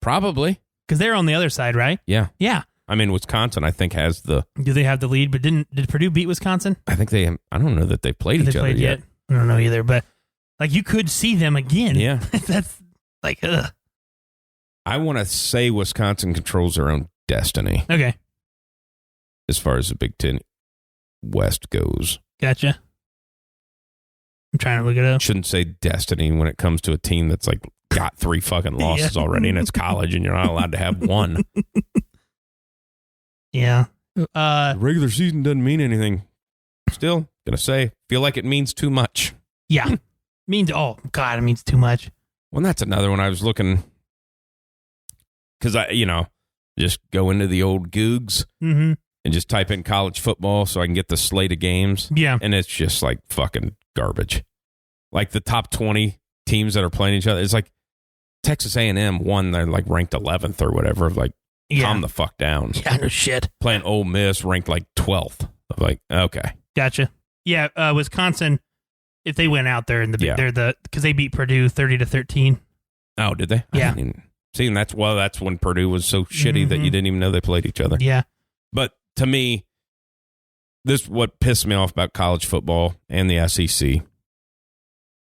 Probably. Because they're on the other side, right? Yeah. Yeah. I mean, Wisconsin, I think, has the... Do they have the lead? But did Purdue beat Wisconsin? I think I don't know that they played each other yet. I don't know either. But, like, you could see them again. Yeah. That's, like, ugh. I want to say Wisconsin controls their own destiny. Okay. As far as the Big Ten West goes. Gotcha. I'm trying to look it up. Shouldn't say destiny when it comes to a team that's like got 3 fucking losses already, and it's college, and you're not allowed to have one. Yeah. The regular season doesn't mean anything. Still gonna say, feel like it means too much. Yeah. It means too much. Well, that's another one I was looking, because I just go into the old Googs and just type in college football so I can get the slate of games. Yeah. And it's just like fucking garbage. Like the top 20 teams that are playing each other. It's like Texas A&M won. They're like ranked 11th or whatever. Like, calm the fuck down. Yeah, no shit. Playing Ole Miss ranked like 12th. I'm like, okay. Gotcha. Yeah, Wisconsin, if they went out there in because they beat Purdue 30-13. Oh, did they? Yeah. That's when Purdue was so shitty that you didn't even know they played each other. Yeah. But to me, this what pissed me off about college football and the SEC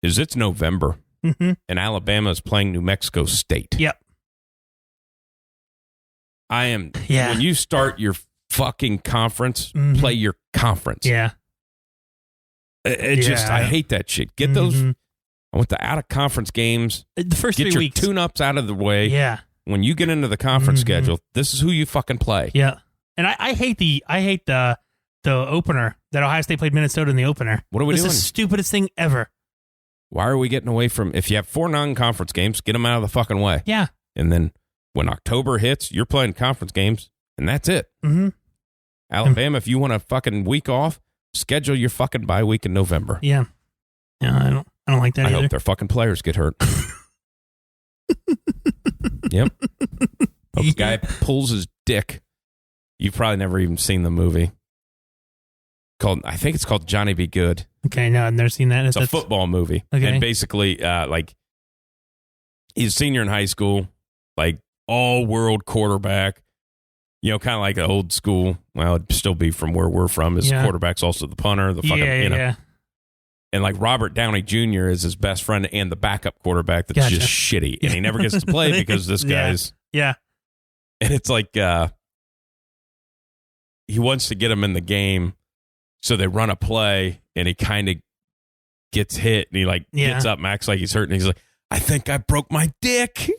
is it's November and Alabama is playing New Mexico State. Yep. When you start your fucking conference, play your conference. Yeah. I hate that shit. Get those. I want the out of conference games. The first 3 weeks. Get your tune-ups out of the way. Yeah. When you get into the conference schedule, this is who you fucking play. Yeah. And I hate the opener that Ohio State played Minnesota in the opener. What are we doing? This is the stupidest thing ever. Why are we getting away from, if you have 4 non-conference games, get them out of the fucking way. Yeah. And then when October hits, you're playing conference games, and that's it. Alabama, if you want a fucking week off, schedule your fucking bye week in November. Yeah. Yeah, I don't like that either. I hope their fucking players get hurt. Yep. Hope the guy pulls his dick. You've probably never even seen the movie. I think it's called Johnny Be Good. Okay, no, I've never seen that. It's a football movie. Okay. And basically, like, he's a senior in high school, like, all-world quarterback, kind of like the old school. Well, it'd still be from where we're from. His quarterback's also the punter, the fucking, Yeah. And, like, Robert Downey Jr. is his best friend and the backup quarterback that's just shitty. And he never gets to play because this guy's... Yeah. And it's like, he wants to get him in the game, so they run a play, and he kind of gets hit, and he, gets up and acts like he's hurt, and he's like, I think I broke my dick.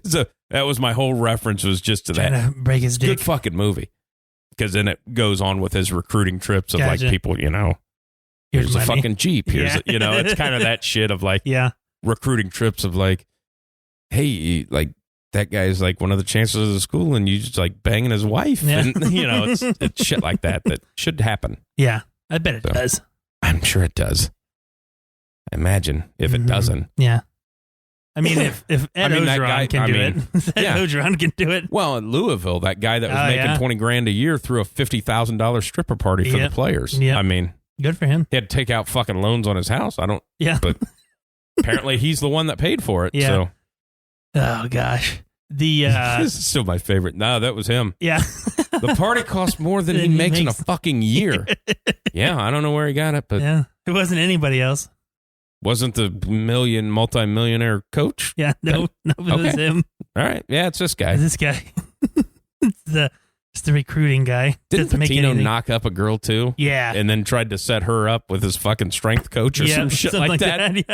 So that was my whole reference, was just to that. Break his dick. Good fucking movie. Because then it goes on with his recruiting trips of like people, here's a fucking Jeep. Here's it's kind of that shit of like recruiting trips of like, hey, like that guy's like one of the chancellors of the school and you just like banging his wife. Yeah. And it's shit like that should happen. Yeah. I bet it does. I'm sure it does. I imagine if it doesn't. Yeah. I mean, if Ed Ogeron can do it, Ed Ogeron can do it. Well, in Louisville, that guy that was making $20,000 a year threw a $50,000 stripper party for the players. Yep. I mean, good for him. He had to take out fucking loans on his house. Yeah. But apparently he's the one that paid for it. Yeah. So. Oh, gosh. This is still my favorite. No, that was him. Yeah. The party costs more than he makes in a fucking year. Yeah, I don't know where he got it, but it wasn't anybody else. Wasn't the multi-millionaire coach? Yeah, no, it was him. All right, yeah, it's this guy. It's this guy. It's the recruiting guy. Didn't Patino knock up a girl too? Yeah, and then tried to set her up with his fucking strength coach or some shit like that.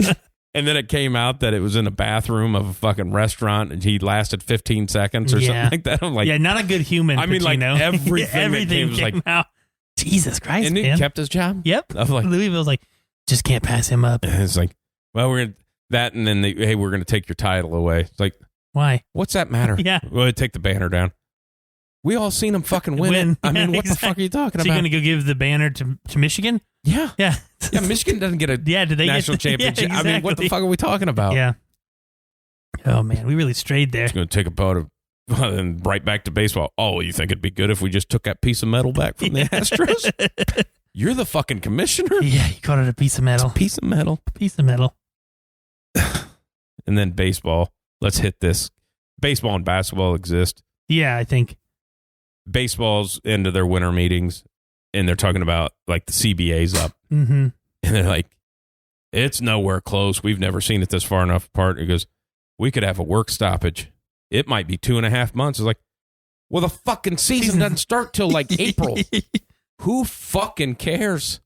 Yeah. And then it came out that it was in a bathroom of a fucking restaurant, and he lasted 15 seconds or something like that. I'm like, yeah, not a good human. I mean, Patino. Like everything came out. Jesus Christ, and he kept his job. Yep. I was like, Louisville's like, just can't pass him up. And it's like, well, we're gonna that, and then hey, we're gonna take your title away. It's like, why? What's that matter? Yeah, we'll take the banner down. We all seen him fucking win. I mean, what the fuck are you talking about? So you gonna go give the banner to Michigan? Yeah. Yeah. Michigan doesn't get a did they national championship. Yeah, exactly. I mean, what the fuck are we talking about? Yeah. Oh, man. We really strayed there. It's going to take a boat of, and right back to baseball. Oh, you think it'd be good if we just took that piece of metal back from the Astros? You're the fucking commissioner? Yeah, you called it a piece of metal. It's a piece of metal. Piece of metal. And then baseball. Let's hit this. Baseball and basketball exist. Yeah, I think. Baseball's into their winter meetings, and they're talking about, like, the CBA's up. Mm-hmm. And they're like, it's nowhere close. We've never seen it this far enough apart. It goes, we could have a work stoppage. It might be 2.5 months. It's like, well, the fucking season doesn't start till, like, April. Who fucking cares?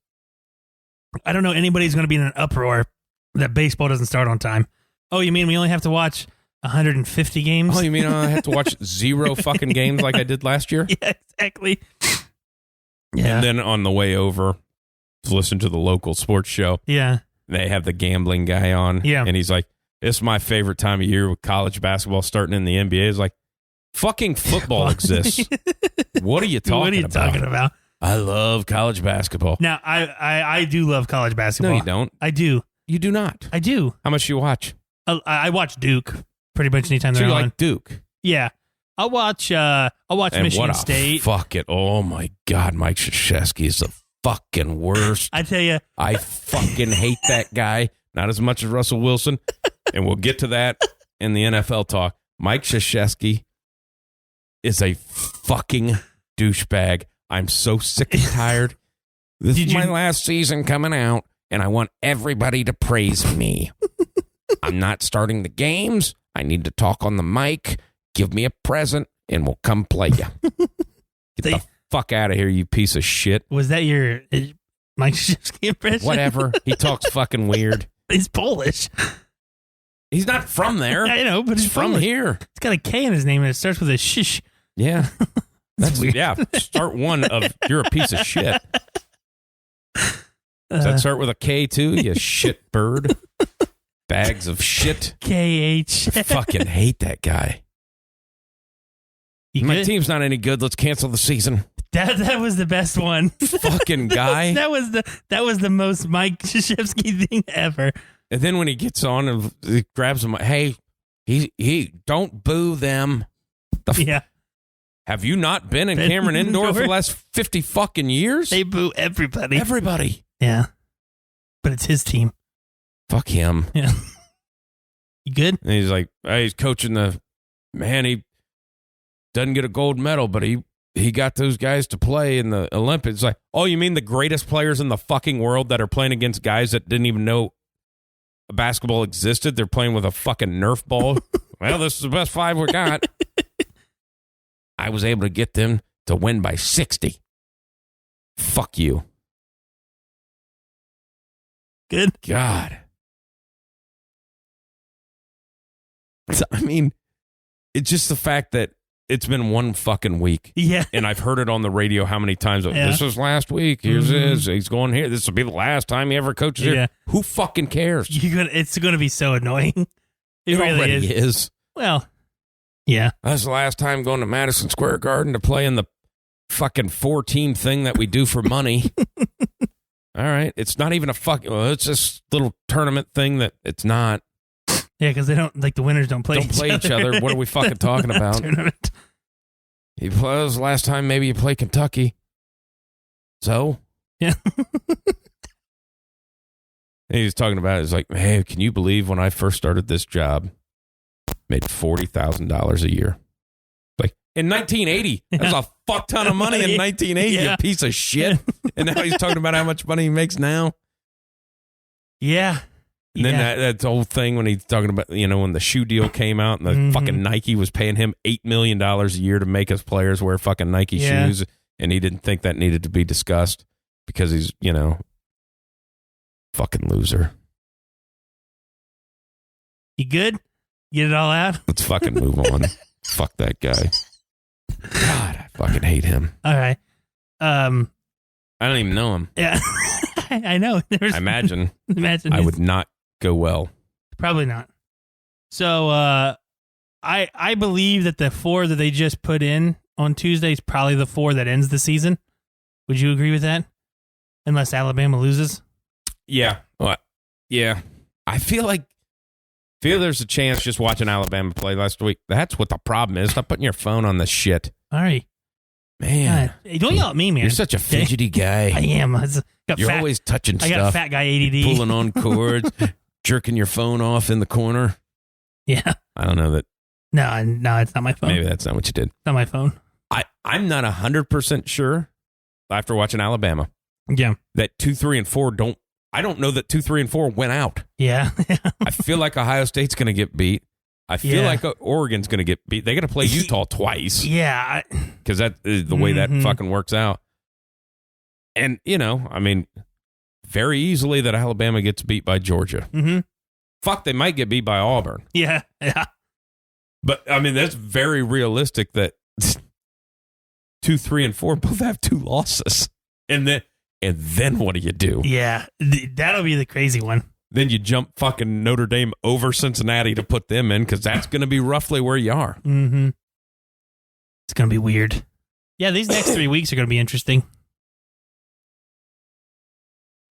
I don't know anybody's going to be in an uproar that baseball doesn't start on time. Oh, you mean we only have to watch 150 games? Oh, you mean I have to watch 0 fucking games like I did last year? Yeah, exactly. Yeah. And then on the way over to listen to the local sports show, they have the gambling guy on. Yeah. And he's like, this is my favorite time of year with college basketball starting in the NBA. It's like, fucking football exists. What are you talking about? I love college basketball. Now, I do love college basketball. No, you don't. I do. You do not. I do. How much do you watch? I watch Duke pretty much anytime they're on. So you like Duke? Yeah. I'll watch Michigan State. Fuck it. Oh, my God. Mike Krzyzewski is the fucking worst. I tell you. I fucking hate that guy. Not as much as Russell Wilson. And we'll get to that in the NFL talk. Mike Krzyzewski is a fucking douchebag. I'm so sick and tired. This is my last season coming out, and I want everybody to praise me. I'm not starting the games. I need to talk on the mic. Give me a present, and we'll come play you. Get the fuck out of here, you piece of shit. Was that your Mike Krzyzewski impression? Whatever. He talks fucking weird. He's Polish. He's not from there. I know, but he's from here. It's got a K in his name, and it starts with a shish. Yeah. That's weird. Yeah. Start one of you're a piece of shit. Does that start with a K too? You shit bird. Bags of shit. KH. Fucking hate that guy. My team's not any good. Let's cancel the season. That was the best one. Fucking guy. That was the most Mike Krzyzewski thing ever. And then when he gets on and he grabs him, hey, he don't boo them. Have you not been in Cameron Indoor for the last 50 fucking years? They boo everybody. Everybody. Yeah. But it's his team. Fuck him. Yeah. You good? And he's like, hey, he's coaching he doesn't get a gold medal, but he got those guys to play in the Olympics. Like, oh, you mean the greatest players in the fucking world that are playing against guys that didn't even know basketball existed? They're playing with a fucking Nerf ball. Well, this is the best 5 we got. I was able to get them to win by 60. Fuck you. Good. God. I mean, it's just the fact that it's been one fucking week. Yeah. And I've heard it on the radio how many times. Yeah. This was last week. Here's his. He's going here. This will be the last time he ever coaches here. Who fucking cares? It's going to be so annoying. It really already is. Well, yeah. That's the last time going to Madison Square Garden to play in the fucking 4-team thing that we do for money. All right. It's not even it's this little tournament thing that it's not. Yeah, because they don't, like, the winners don't play each other. What are we fucking talking about? Tournament. He plays last time maybe you play Kentucky. So? Yeah. And he's talking about it. He's like, hey, can you believe when I first started this job, made $40,000 a year. Like in 1980, that was a fuck ton of money in 1980. You piece of shit. And now he's talking about how much money he makes now. Yeah. And then that whole thing when he's talking about, when the shoe deal came out and the fucking Nike was paying him $8 million a year to make his players wear fucking Nike shoes. And he didn't think that needed to be discussed because he's, fucking loser. You good? Get it all out? Let's fucking move on. Fuck that guy. God, I fucking hate him. All right. I don't even know him. Yeah. I know. I imagine I would not go well. Probably not. So I believe that the 4 that they just put in on Tuesday is probably the 4 that ends the season. Would you agree with that? Unless Alabama loses? Yeah. Well, yeah. I feel there's a chance just watching Alabama play last week. That's what the problem is. Stop putting your phone on this shit. All right. Man. Hey, don't yell at me, man. You're such a fidgety guy. I am. You're always touching stuff. I got fat guy ADD. Pulling on cords, jerking your phone off in the corner. Yeah. I don't know that. No, it's not my phone. Maybe that's not what you did. Not my phone. I'm not 100% sure after watching Alabama. Yeah. That 2, 3, and 4 I don't know that 2, 3, and 4 went out. Yeah. I feel like Ohio State's going to get beat. I feel like Oregon's going to get beat. They got to play Utah twice. Yeah. Because that is the way that fucking works out. And, very easily that Alabama gets beat by Georgia. Mm-hmm. Fuck, they might get beat by Auburn. Yeah. But, that's very realistic that 2, 3, and 4 both have 2 losses. And then what do you do? Yeah, that'll be the crazy one. Then you jump fucking Notre Dame over Cincinnati to put them in because that's going to be roughly where you are. Mm-hmm. It's going to be weird. Yeah, these next 3 weeks are going to be interesting.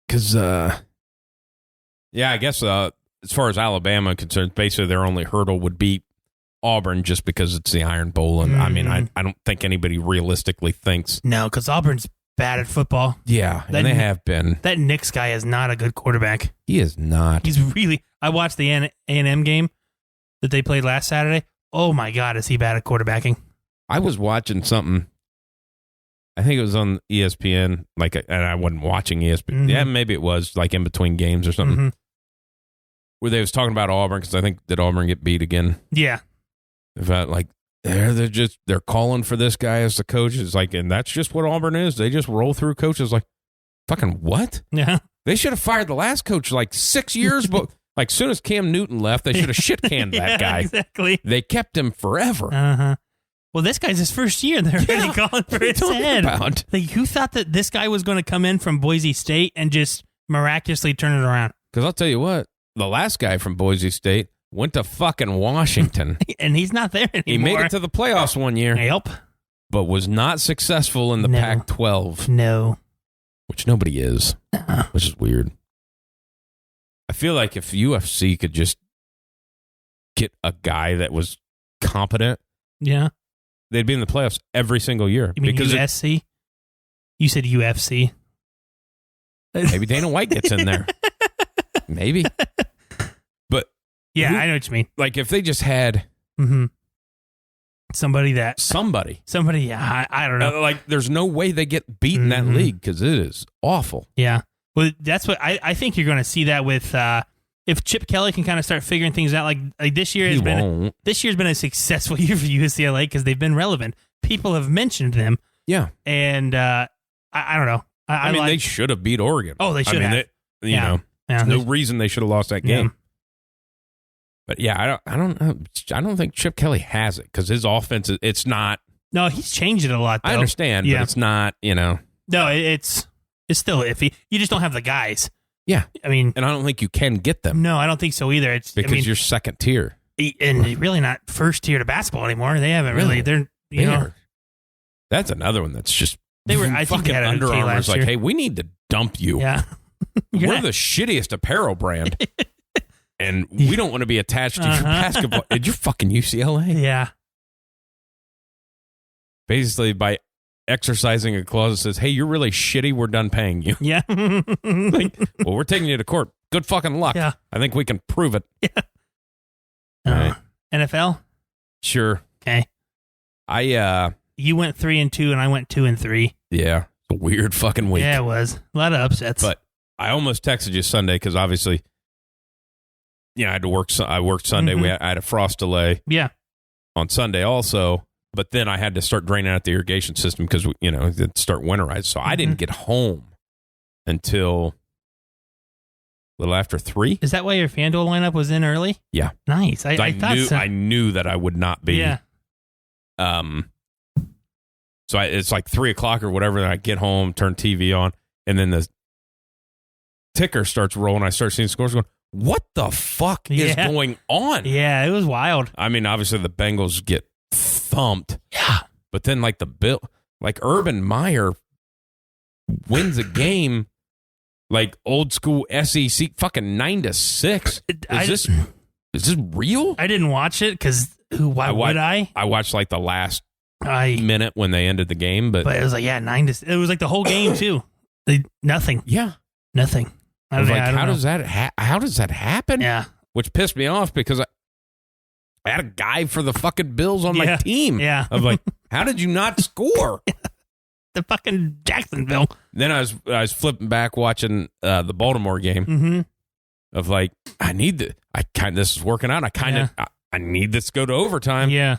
Because, I guess as far as Alabama is concerned, basically their only hurdle would be Auburn just because it's the Iron Bowl. And I don't think anybody realistically thinks. No, because Auburn's bad at football. Yeah, and they have been. That Knicks guy is not a good quarterback. He is not. He's really... I watched the A&M game that they played last Saturday. Oh, my God, is he bad at quarterbacking? I was watching something. I think it was on ESPN, and I wasn't watching ESPN. Mm-hmm. Yeah, maybe it was, in between games or something, where they was talking about Auburn, because I think, did Auburn get beat again? Yeah. They're calling for this guy as the coach. It's and that's just what Auburn is. They just roll through coaches fucking what? Yeah. They should have fired the last coach 6 years, but soon as Cam Newton left, they should have shit canned that guy. Exactly. They kept him forever. Uh-huh. Well, this guy's his first year. They're already calling for his head. Who thought that this guy was going to come in from Boise State and just miraculously turn it around? Because I'll tell you what, the last guy from Boise State went to fucking Washington. And he's not there anymore. He made it to the playoffs one year. Yep. But was not successful in the Pac-12. No. Which nobody is. Which is weird. I feel like if UFC could just get a guy that was competent, they'd be in the playoffs every single year. You mean USC? You said UFC. Maybe Dana White gets in there. Maybe. But yeah, I know what you mean. If they just had somebody, yeah, I don't know. There's no way they get beat in that league because it is awful. Yeah. Well, that's what I think you're going to see that with if Chip Kelly can kind of start figuring things out. Like this year has been a successful year for UCLA because they've been relevant. People have mentioned them. Yeah. And I don't know. I mean, they should have beat Oregon. Oh, they should have. There's no reason they should have lost that game. Yeah. But yeah, I don't know. I don't think Chip Kelly has it because his offense, it's not. No, he's changed it a lot, though. I understand, but it's not, No, it's still iffy. You just don't have the guys. Yeah. I mean. And I don't think you can get them. No, I don't think so either. It's because you're second tier. And really not first tier to basketball anymore. They haven't really. They're, you know. That's another one that's just. I think they had Under Armour's hey, we need to dump you. Yeah. We're the shittiest apparel brand. And we don't want to be attached to your basketball. You're fucking UCLA. Yeah. Basically, by exercising a clause that says, hey, you're really shitty, we're done paying you. Yeah. Well, we're taking you to court. Good fucking luck. Yeah. I think we can prove it. Yeah. Right. NFL? Sure. Okay. You went 3-2 and I went 2-3. Yeah. It's a weird fucking week. Yeah, it was. A lot of upsets. But I almost texted you Sunday because obviously, I had to work. I worked Sunday. I had a frost delay. Yeah. On Sunday also, but then I had to start draining out the irrigation system because it'd start winterized. So I didn't get home until a little after 3. Is that why your FanDuel lineup was in early? Yeah. Nice. I thought so. I knew that I would not be. Yeah. So it's like 3:00 or whatever. Then I get home, turn TV on, and then the ticker starts rolling. I start seeing scores going, what the fuck is going on? Yeah, it was wild. I mean, obviously the Bengals get thumped. Yeah. But then Urban Meyer wins a game like old school SEC fucking 9-6. Is this real? I didn't watch it because why would I? I watched like the last minute when they ended the game, but it was like 9-6. It was like the whole game too. Nothing. Yeah, nothing. I was like, how does that happen? Yeah, which pissed me off because I had a guy for the fucking Bills on my team. Yeah, I was like, how did you not score? The fucking Jacksonville. Then I was flipping back watching the Baltimore game. Mm-hmm. Of like, this is working out. I need this to go to overtime. Yeah.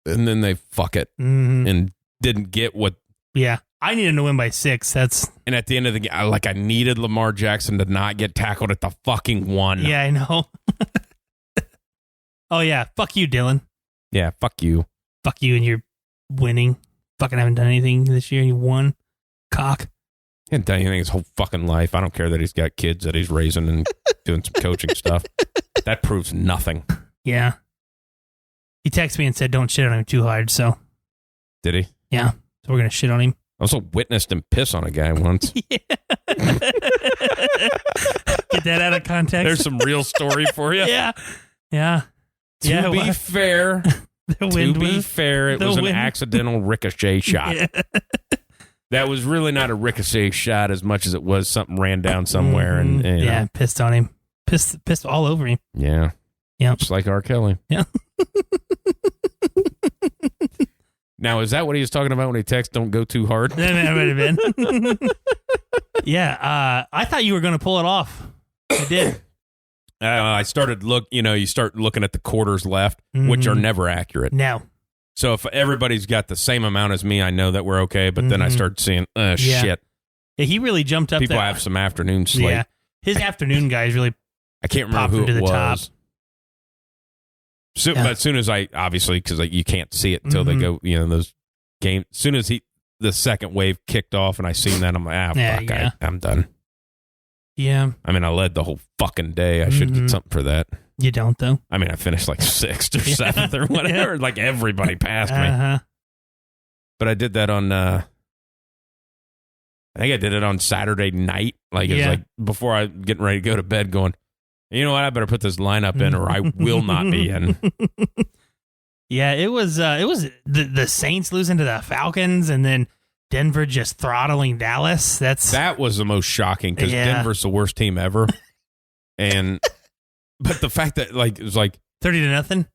And then they fuck it and didn't get what. Yeah. I needed to win by 6. And at the end of the game, I needed Lamar Jackson to not get tackled at the fucking 1. Yeah, I know. Oh, yeah. Fuck you, Dylan. Yeah, fuck you. Fuck you and you're winning. Fucking haven't done anything this year. You won. Cock. He hasn't done anything his whole fucking life. I don't care that he's got kids that he's raising and doing some coaching stuff. That proves nothing. Yeah. He texted me and said, don't shit on him too hard, so. Did he? Yeah. So we're going to shit on him. I also witnessed him piss on a guy once. Yeah. Get that out of context. There's some real story for you. Yeah. Yeah. To be fair, it was an accidental ricochet shot. Yeah. That was really not a ricochet shot as much as it was something ran down somewhere. And pissed on him. Pissed all over him. Yeah. Yeah. Just like R. Kelly. Yeah. Now, is that what he was talking about when he texted, don't go too hard? That might have been. Yeah. I thought you were going to pull it off. I did. I started you start looking at the quarters left, which are never accurate. No. So if everybody's got the same amount as me, I know that we're okay. But then I start seeing, shit. Yeah, he really jumped up. People have some afternoon slate. Yeah. His afternoon guys really I can't remember who it was. Top. So, but as soon as obviously, because you can't see it until they go, those games. As soon as the second wave kicked off and I seen that, I'm like, fuck, I'm done. Yeah. I mean, I led the whole fucking day. I should get something for that. You don't, though. I mean, I finished like 6th or 7th or whatever. Like everybody passed me. But I did that on, I think I did it on Saturday night. Like, it was like before I getting ready to go to bed going, you know what? I better put this lineup in or I will not be in. Yeah, it was the Saints losing to the Falcons and then Denver just throttling Dallas. That was the most shocking because Denver's the worst team ever. But the fact that it was like 30-0.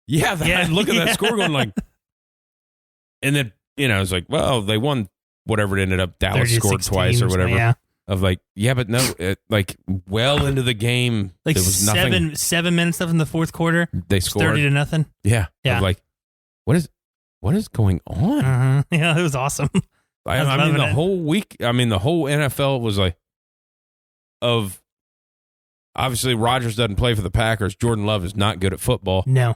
Yeah, I look at that score going like, and then it was like, well, they won whatever it ended up. Dallas scored twice or whatever. Yeah. Of like, but no, well into the game, like there was nothing. 7 minutes left in the fourth quarter. They scored 30-0. Yeah. Of like, what is going on? Yeah, it was awesome. I mean, the whole week. I mean, the whole NFL was like, obviously Rodgers doesn't play for the Packers. Jordan Love is not good at football. No.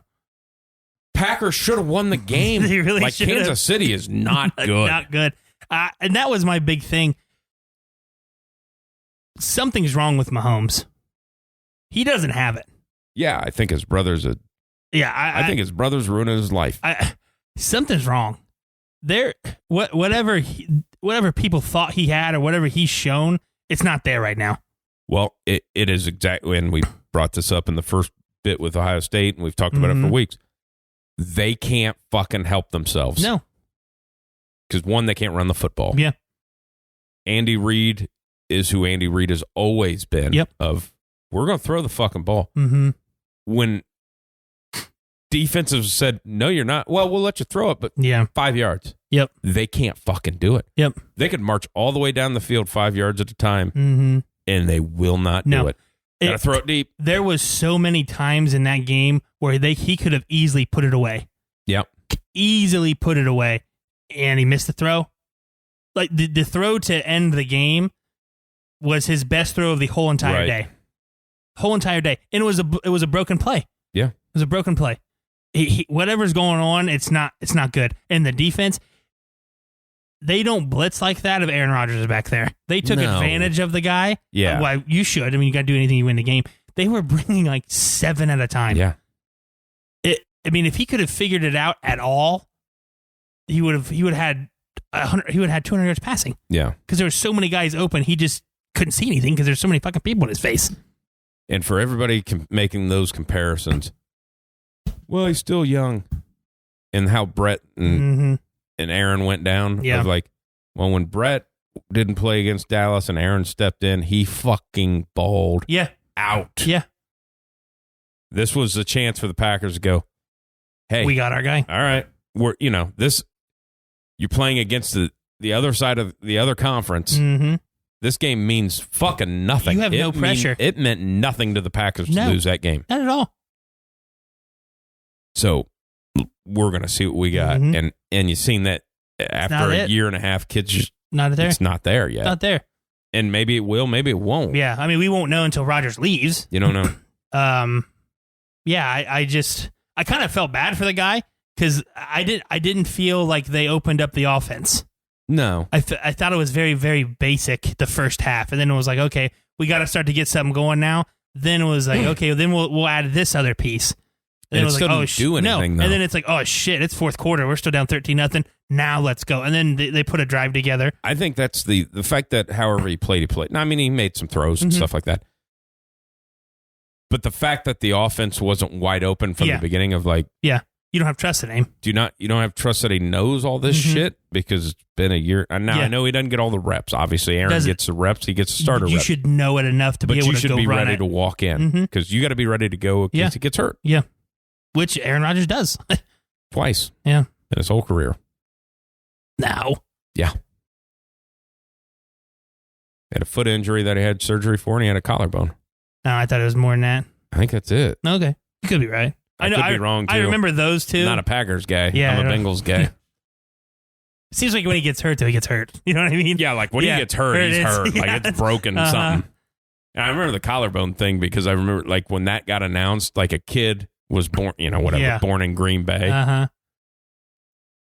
Packers should have won the game. They really should have. Kansas City is not good. Not good. And that was my big thing. Something's wrong with Mahomes. He doesn't have it. Yeah, I think his brother's I think his brother's ruining his life. Something's wrong. Whatever people thought he had or whatever he's shown, it's not there right now. Well, it is exactly, and we brought this up in the first bit with Ohio State, and we've talked about it for weeks. They can't fucking help themselves. No. Because one, they can't run the football. Yeah. Andy Reid is who Andy Reid has always been. Yep. Of, we're going to throw the fucking ball. Mm-hmm. When defensive said, no, you're not. Well, we'll let you throw it, but 5 yards. Yep. They can't fucking do it. Yep. They could march all the way down the field 5 yards at a time, and they will not do it. Gotta throw it deep. There was so many times in that game where he could have easily put it away. Yep. Easily put it away, and he missed the throw. Like, the throw to end the game was his best throw of the whole entire day. Whole entire day. And it was a broken play. Yeah. It was a broken play. Whatever's going on, it's not good. And the defense, they don't blitz like that if Aaron Rodgers is back there. They took advantage of the guy. Yeah. Well, you should. I mean, you got to do anything to win the game. They were bringing like 7 at a time. Yeah. I mean, if he could have figured it out at all, he would have had 200 yards passing. Yeah. Because there were so many guys open, he just couldn't see anything because there's so many fucking people in his face. And for everybody making those comparisons, well, he's still young, and how Brett and Aaron went down. Yeah. Of like, well, when Brett didn't play against Dallas and Aaron stepped in, he fucking balled out. Yeah. This was a chance for the Packers to go, hey, we got our guy. All right. We're, you're playing against the other side of the other conference. Mm-hmm. This game means fucking nothing. You have no pressure. It meant nothing to the Packers to lose that game. Not at all. So we're going to see what we got. And you've seen that after a year and a half, kids just not there. It's not there yet. Not there. And maybe it will, maybe it won't. Yeah. I mean, we won't know until Rodgers leaves. You don't know. Yeah, I kind of felt bad for the guy because I didn't feel like they opened up the offense. No. I thought it was very, very basic the first half. And then it was like, okay, we got to start to get something going now. Then it was like, okay, then we'll add this other piece. And it still didn't do anything, though. And then it's like, oh, shit, it's fourth quarter. We're still down 13-0. Now let's go. And then they put a drive together. I think that's the fact that however he played. No, I mean, he made some throws and stuff like that. But the fact that the offense wasn't wide open from the beginning of like... Yeah. You don't have trust in him. You don't have trust that he knows all this shit because it's been a year. And now I know he doesn't get all the reps. Obviously, Aaron gets the reps. He gets the starter reps. You should know it enough to be able to go run it. But you should be ready to walk in because you got to be ready to go in case he gets hurt. Yeah. Which Aaron Rodgers does. Twice. Yeah. In his whole career. Now. Yeah. He had a foot injury that he had surgery for, and he had a collarbone. No, I thought it was more than that. I think that's it. Okay. You could be right. I could be wrong, too. I remember those two. I'm not a Packers guy. Yeah, I'm a Bengals guy. It seems like when he gets hurt, though, he gets hurt. You know what I mean? Yeah, like when he gets hurt, he's hurt. Yeah. Like it's broken something. And I remember the collarbone thing because I remember like when that got announced, like a kid was born, born in Green Bay.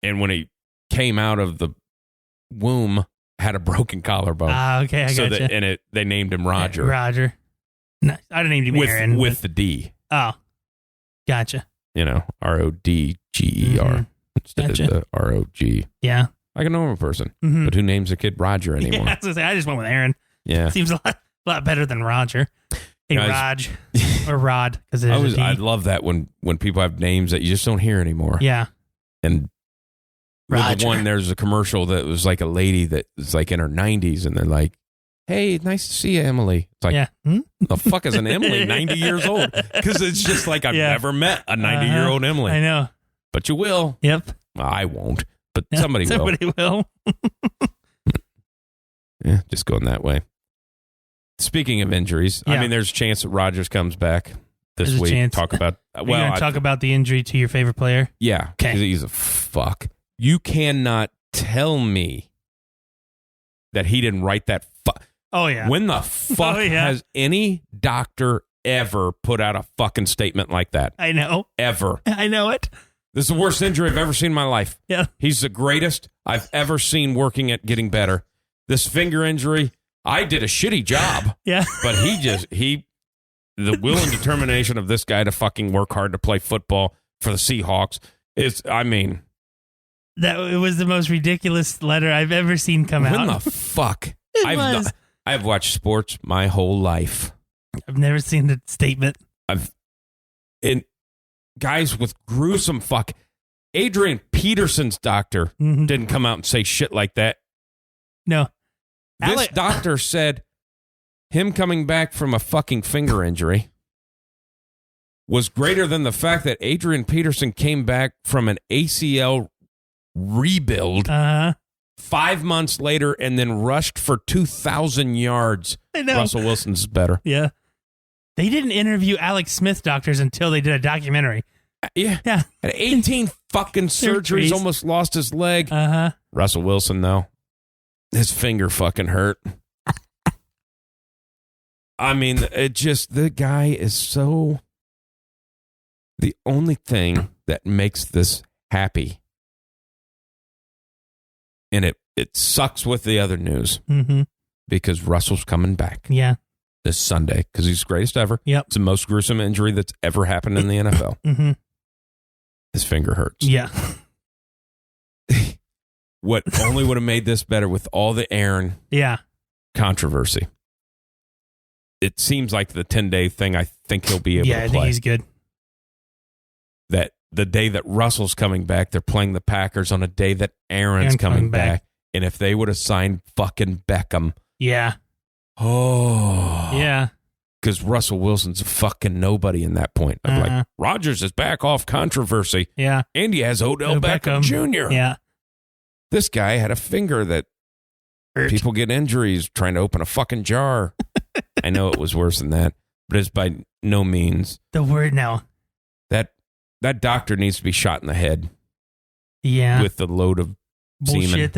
And when he came out of the womb, had a broken collarbone. Okay, I gotcha. And they named him Roger. Roger. No, I didn't name him Aaron. With the D. Oh, gotcha. RODGER instead of the ROG. Yeah. Like a normal person. But who names a kid Roger anymore? Yeah, I just went with Aaron. Yeah. Seems a lot better than Roger. Hey, Raj. Or Rod. I love that when people have names that you just don't hear anymore. Yeah. And with the one, there's a commercial that was like a lady that was like in her 90s, and they're like, hey, nice to see you, Emily. It's like, the fuck is an Emily 90 years old? Because it's just like I've never met a 90-year-old Emily. I know. But you will. Yep. Well, I won't, but somebody will. Somebody will. Yeah, just going that way. Speaking of injuries, I mean, there's a chance that Rodgers comes back this week. Chance. Talk about talk about the injury to your favorite player? Yeah. Okay. He's a fuck. You cannot tell me that he didn't write that fuck. Oh, yeah. When the fuck has any doctor ever put out a fucking statement like that? I know. Ever. I know it. This is the worst injury I've ever seen in my life. Yeah. He's the greatest I've ever seen working at getting better. This finger injury, I did a shitty job. Yeah. But the will and determination of this guy to fucking work hard to play football for the Seahawks is, I mean. It was the most ridiculous letter I've ever seen come out. When the fuck? I've watched sports my whole life. I've never seen the statement. And guys with gruesome fuck. Adrian Peterson's doctor didn't come out and say shit like that. No. This doctor said him coming back from a fucking finger injury was greater than the fact that Adrian Peterson came back from an ACL rebuild 5 months later and then rushed for 2,000 yards. I know. Russell Wilson's better. Yeah. They didn't interview Alex Smith doctors until they did a documentary. Yeah. Had 18 fucking surgeries, almost lost his leg. Russell Wilson, though, his finger fucking hurt. I mean, the guy is so... The only thing that makes this happy, and it sucks with the other news, because Russell's coming back this Sunday, because he's the greatest ever. Yep. It's the most gruesome injury that's ever happened in the NFL. His finger hurts. Yeah. What only would have made this better with all the Aaron controversy. It seems like the 10-day thing, I think he'll be able to play. Yeah, I think he's good. That the day that Russell's coming back, they're playing the Packers on a day that Aaron's coming back. And if they would have signed fucking Beckham. Yeah. Oh. Yeah. Because Russell Wilson's a fucking nobody in that point. I'm like, Rodgers is back off controversy. Yeah. And he has Odell Beckham Jr. Yeah. This guy had a finger that hurt. People get injuries trying to open a fucking jar. I know it was worse than that, but it's by no means. The word now. That doctor needs to be shot in the head. Yeah. With the load of semen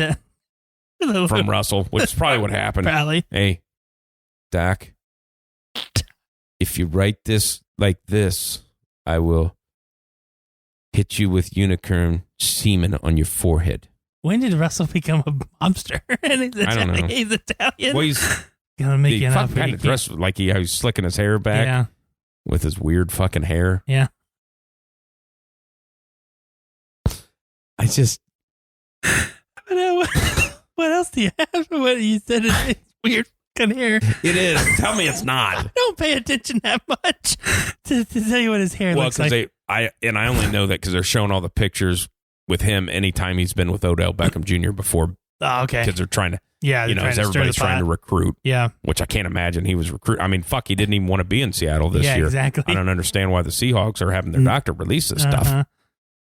from Russell, which is probably what happened. Probably. Hey, Doc, if you write this like this, I will hit you with unicorn semen on your forehead. When did Russell become a mobster? I don't know. He's Italian. Well, he's gonna make you fucking kind of dressed like he was slicking his hair back with his weird fucking hair. Yeah. I just... What else do you have? What you said it's weird fucking hair. It is. Tell me it's not. I don't pay attention that much to tell you what his hair looks like. I only know that because they're showing all the pictures with him anytime he's been with Odell Beckham Jr. before. Oh, okay. Because they're trying to... Yeah, everybody's trying to recruit. Yeah. Which I can't imagine he was recruiting. I mean, fuck, he didn't even want to be in Seattle this year. Exactly. I don't understand why the Seahawks are having their doctor release this stuff.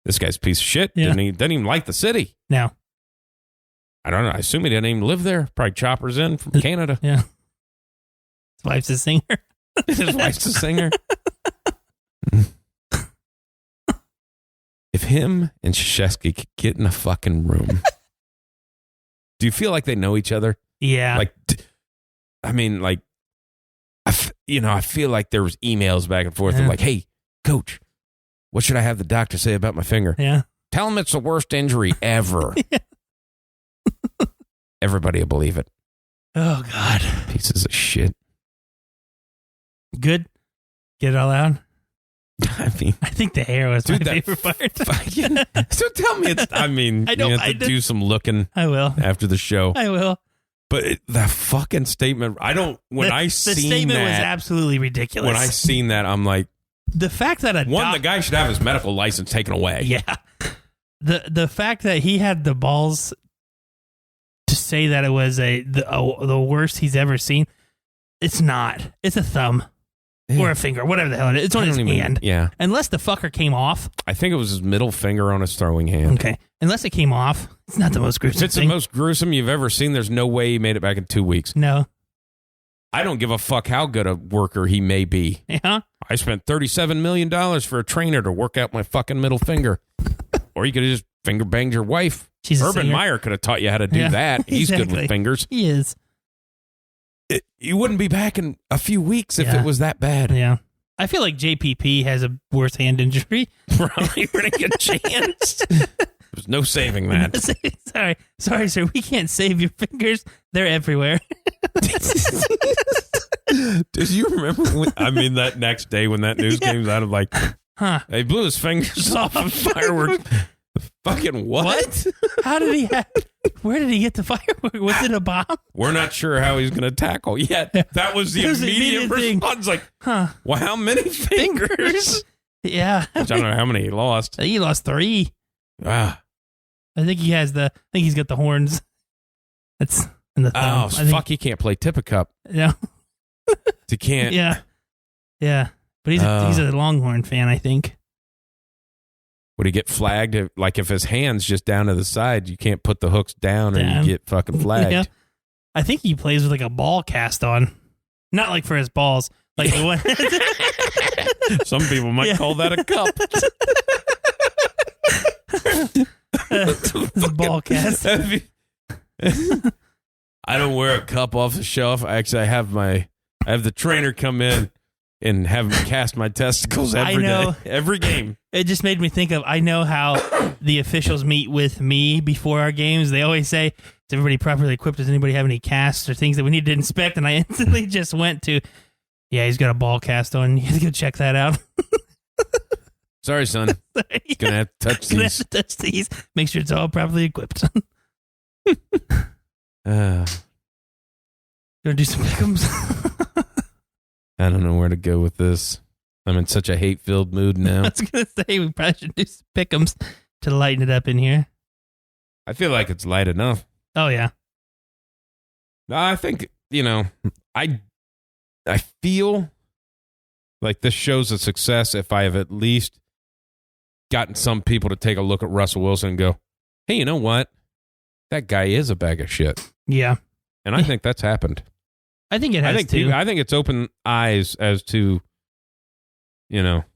This guy's a piece of shit. Yeah. Didn't even like the city. No. I don't know. I assume he didn't even live there. Probably choppers in from Canada. Yeah. His wife's a singer. His wife's a singer. If him and Krzyzewski could get in a fucking room, do you feel like they know each other? Yeah. Like, I mean, like, I feel like there was emails back and forth of like, hey, coach, what should I have the doctor say about my finger? Yeah. Tell him it's the worst injury ever. Everybody will believe it. Oh, God. Pieces of shit. Good? Get it all out? I mean, I think the hair was my favorite part. So tell me it's, I mean, you have to do some looking. I will. After the show. I will. But that fucking statement, the statement was absolutely ridiculous. When I seen that, I'm like, the fact that the guy should have his medical license taken away. Yeah. The fact that he had the balls to say that it was the worst he's ever seen, it's not. It's a thumb or a finger, whatever the hell it is. It's on his hand. Yeah. Unless the fucker came off. I think it was his middle finger on his throwing hand. Okay. Unless it came off, it's not the most gruesome If it's thing. the most gruesome you've ever seen, there's no way he made it back in 2 weeks. No. I don't give a fuck how good a worker he may be. Yeah. I spent $37 million for a trainer to work out my fucking middle finger. Or you could have just finger banged your wife. Urban Meyer could have taught you how to do that. He's good with fingers. He is. You wouldn't be back in a few weeks if it was that bad. Yeah. I feel like JPP has a worse hand injury. Probably pretty good chance. There's no saving that. Sorry, sir. We can't save your fingers. They're everywhere. Did you remember that next day when that news came out of like, they blew his fingers off of fireworks. Fucking what? How did he where did he get the firework? Was it a bomb? We're not sure how he's going to tackle yet. That was the immediate response. Like, well, how many fingers? Yeah. Which I don't know how many he lost. He lost 3. Ah. I think he's got the horns. That's in the thumb. Oh, fuck, he can't play Tip-A-Cup. No. He can't. Yeah. Yeah. But he's a Longhorn fan, I think. Would he get flagged? Like if his hand's just down to the side, you can't put the hooks down or you get fucking flagged. Yeah. I think he plays with like a ball cast on. Not like for his balls. Like the one. Some people might call that a cup. It's a ball cast. I don't wear a cup off the shelf. I have the trainer come in and have him cast my testicles every day, every game. It just made me think of, I know how the officials meet with me before our games. They always say, is everybody properly equipped? Does anybody have any casts or things that we need to inspect? And I instantly just went to, yeah, he's got a ball cast on. You have to go check that out. Sorry, son. He's going to have to touch these. Make sure it's all properly equipped. Gonna do some pick'ems. I don't know where to go with this. I'm in such a hate-filled mood now. I was gonna say we probably should do some pick'ems to lighten it up in here. I feel like it's light enough. Oh yeah. No, I think I feel like this shows a success if I have at least gotten some people to take a look at Russell Wilson and go, "Hey, you know what? That guy is a bag of shit." Yeah. And I think that's happened. I think it has too. I think it's opened eyes as to, not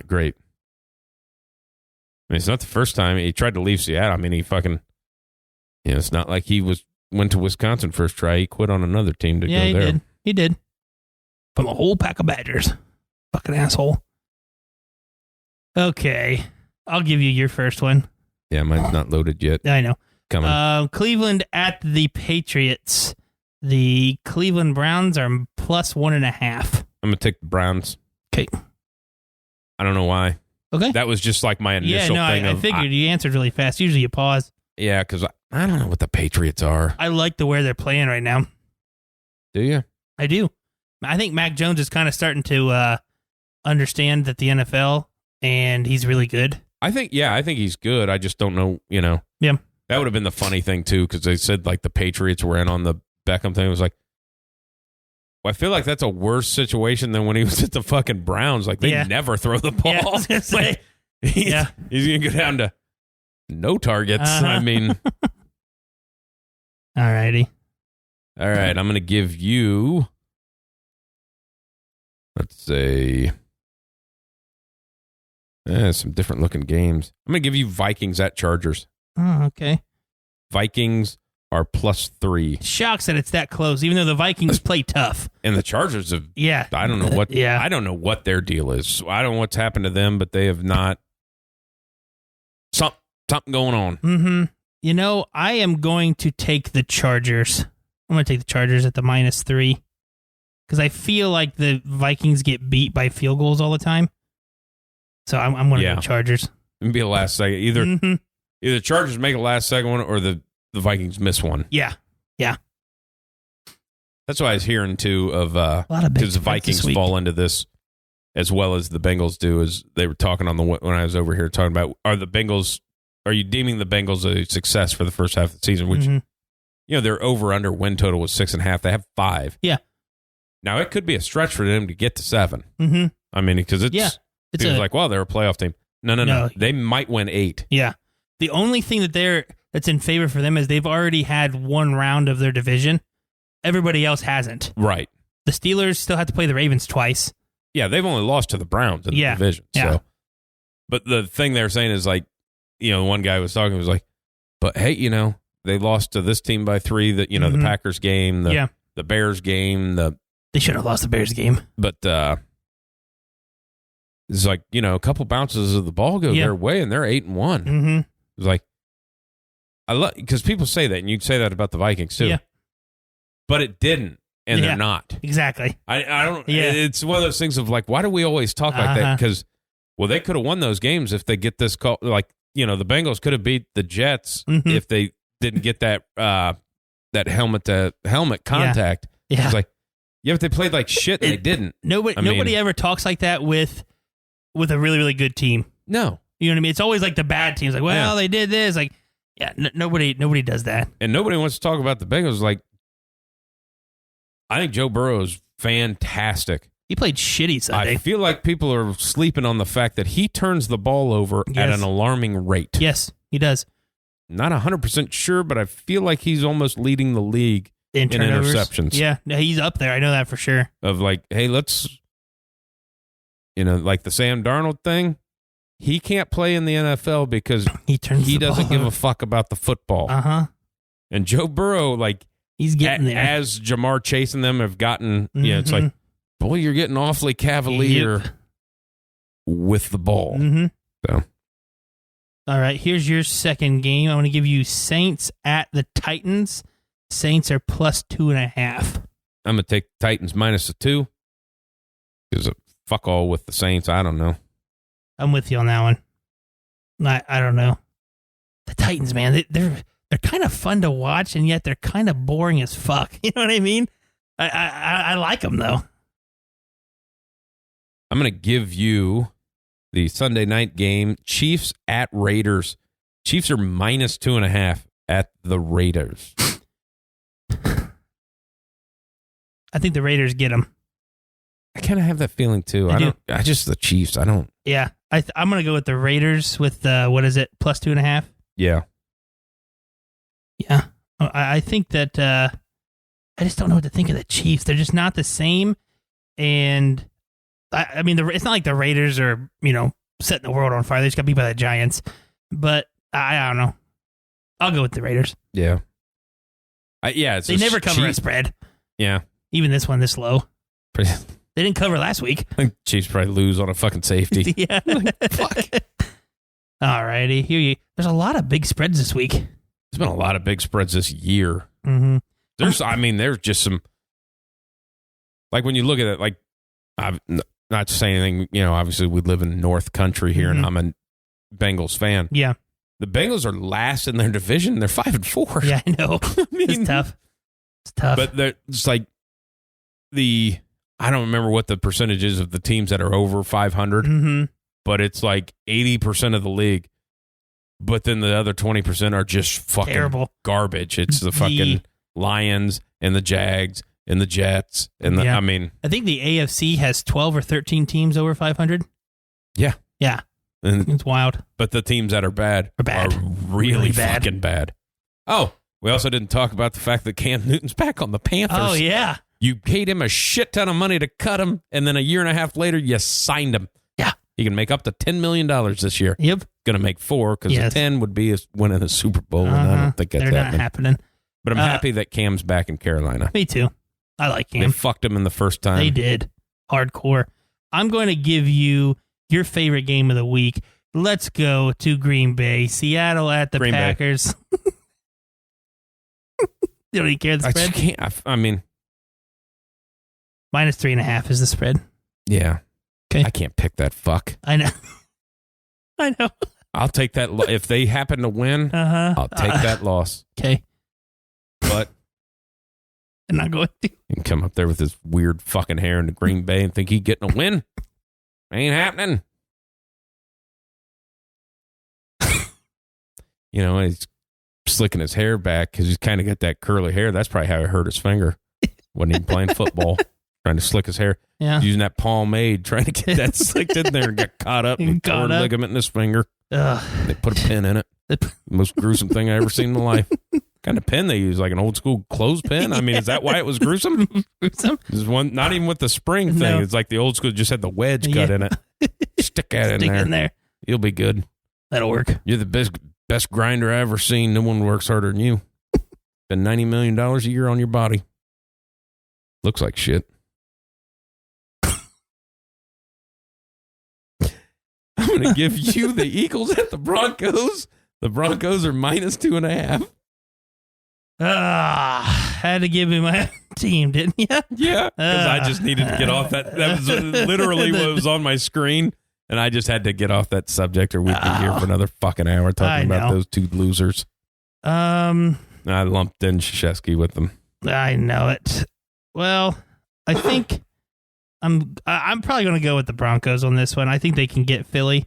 great. I mean, it's not the first time he tried to leave Seattle. I mean, he fucking, it's not like he went to Wisconsin first try. He quit on another team to go there. He did. From a whole pack of Badgers. Fucking asshole. Okay. I'll give you your first one. Yeah, mine's not loaded yet. I know. Coming. Cleveland at the Patriots. The Cleveland Browns are plus 1.5. I'm going to take the Browns. Okay. I don't know why. Okay. That was just like my initial thing. I figured you answered really fast. Usually you pause. Yeah, because I don't know what the Patriots are. I like the way they're playing right now. Do you? I do. I think Mac Jones is kind of starting to understand that the NFL, and he's really good. I think he's good. I just don't know, Yeah. That would have been the funny thing, too, because they said, like, the Patriots were in on the Beckham thing. It was like, well, I feel like that's a worse situation than when he was at the fucking Browns. Like, they never throw the ball. Yeah, I was gonna say. He's going to go down to no targets. I mean. All righty. All right, I'm going to give you, let's say, some different looking games. I'm going to give you Vikings at Chargers. Oh, okay. Vikings are +3. Shocks that it's that close, even though the Vikings play tough. And the Chargers have, I don't know what, I don't know what their deal is. I don't know what's happened to them, but they have not, something going on. Mm-hmm. I am going to take the Chargers. I'm going to take the Chargers at the -3 because I feel like the Vikings get beat by field goals all the time. So I'm going to go Chargers. It'll be a last second. Either Chargers make a last second one or the Vikings miss one. Yeah. That's what I was hearing too of because the Vikings fall into this as well as the Bengals do. As they were talking when I was over here talking about are you deeming the Bengals a success for the first half of the season? Which their over/under win total was 6.5. They have 5. Yeah. Now it could be a stretch for them to get to 7. Mm-hmm. I mean, because it's like, well, they're a playoff team. No. They might win 8. Yeah. The only thing that's in favor for them is they've already had one round of their division. Everybody else hasn't. Right. The Steelers still have to play the Ravens twice. Yeah, they've only lost to the Browns in the division. Yeah. So. But the thing they're saying is like, one guy was talking, was like, but hey, they lost to this team by 3, the Packers game, the Bears game, they should have lost the Bears game. But it's like, a couple bounces of the ball go their way and they're 8-1. Mm-hmm. It's like, I love, because people say that, and you say that about the Vikings too. Yeah. But it didn't, and they're not. Exactly. I don't, it's one of those things of like, why do we always talk like that? Because, they could have won those games if they get this call. Like, the Bengals could have beat the Jets if they didn't get that helmet to helmet contact. Yeah. It's like, but they played like shit and they didn't. Nobody ever talks like that with a really, really good team. No. You know what I mean? It's always like the bad teams. Like, well, they did this. Like, nobody does that. And nobody wants to talk about the Bengals. Like, I think Joe Burrow is fantastic. He played shitty Sunday. I feel like people are sleeping on the fact that he turns the ball over at an alarming rate. Yes, he does. Not 100% sure, but I feel like he's almost leading the league in interceptions. Yeah, he's up there. I know that for sure. Of like, hey, let's, like the Sam Darnold thing. He can't play in the NFL because he doesn't give a fuck about the football. Uh-huh. And Joe Burrow, like, he's getting there. As Jamar Chase and them have gotten, it's like, boy, you're getting awfully cavalier with the ball. Mm-hmm. So. All right, here's your second game. I want to give you Saints at the Titans. Saints are plus 2.5. I'm going to take Titans minus the 2. Because fuck all with the Saints. I don't know. I'm with you on that one. I don't know. The Titans, man, they're kind of fun to watch, and yet they're kind of boring as fuck. You know what I mean? I like them, though. I'm going to give you the Sunday night game, Chiefs at Raiders. Chiefs are minus 2.5 at the Raiders. I think the Raiders get them. I kind of have that feeling too. The Chiefs. I don't. Yeah, I'm going to go with the Raiders with what is it, plus 2.5? Yeah. Yeah, I think that I just don't know what to think of the Chiefs. They're just not the same, and I mean, it's not like the Raiders are setting the world on fire. They just got beat by the Giants, but I don't know. I'll go with the Raiders. Yeah. They never cover a spread. Yeah. Even this one this low. They didn't cover last week. I think Chiefs probably lose on a fucking safety. Yeah. Fuck. All righty. There's a lot of big spreads this week. There's been a lot of big spreads this year. Mm-hmm. There's just some, like when you look at it, like, I'm not to say anything, obviously we live in North Country here, and I'm a Bengals fan. Yeah. The Bengals are last in their division. They're 5-4. Yeah, I know. It's tough. It's tough. But it's like I don't remember what the percentage is of the teams that are over 500, but it's like 80% of the league. But then the other 20% are just fucking terrible garbage. It's the fucking Lions and the Jags and the Jets. And I think the AFC has 12 or 13 teams over 500. Yeah. Yeah. And, it's wild. But the teams that are bad are really bad. Fucking bad. Oh, we also didn't talk about the fact that Cam Newton's back on the Panthers. Oh, yeah. You paid him a shit ton of money to cut him, and then a year and a half later, you signed him. Yeah. He can make up to $10 million this year. Yep. Going to make 4 because the 10 would be winning the Super Bowl, and I don't think that's happening. But I'm happy that Cam's back in Carolina. Me too. I like Cam. They fucked him in the first time. They did. Hardcore. I'm going to give you your favorite game of the week. Let's go to Green Bay. Seattle at the Packers. You don't even care the spread? I mean... Minus 3.5 is the spread. Yeah. Okay. I can't pick that fuck. I know. I know. I'll take that. If they happen to win, I'll take that loss. Okay. But I'm not going to. You can come up there with his weird fucking hair in the Green Bay and think he's getting a win. Ain't happening. He's slicking his hair back because he's kind of got that curly hair. That's probably how he hurt his finger when he was playing football. Trying to slick his hair. Yeah. Using that pomade, trying to get that slicked in there and got caught up and torn a ligament in his finger. They put a pin in it. The most gruesome thing I ever seen in my life. What kind of pen they use? Like an old school clothespin? I mean, is that why it was gruesome? Gruesome? There's one, not even with the spring thing. No. It's like the old school just had the wedge cut in it. Stick that in there. You'll be good. That'll work. You're the best grinder I ever seen. No one works harder than you. Spend $90 million a year on your body. Looks like shit. I'm going to give you the Eagles at the Broncos. The Broncos are minus 2.5. Had to give me my team, didn't you? Yeah, because I just needed to get off that. That was literally what was on my screen, and I just had to get off that subject, or we'd be here for another fucking hour talking about those two losers. I lumped in Krzyzewski with them. I know it. Well, I think I'm probably going to go with the Broncos on this one. I think they can get Philly.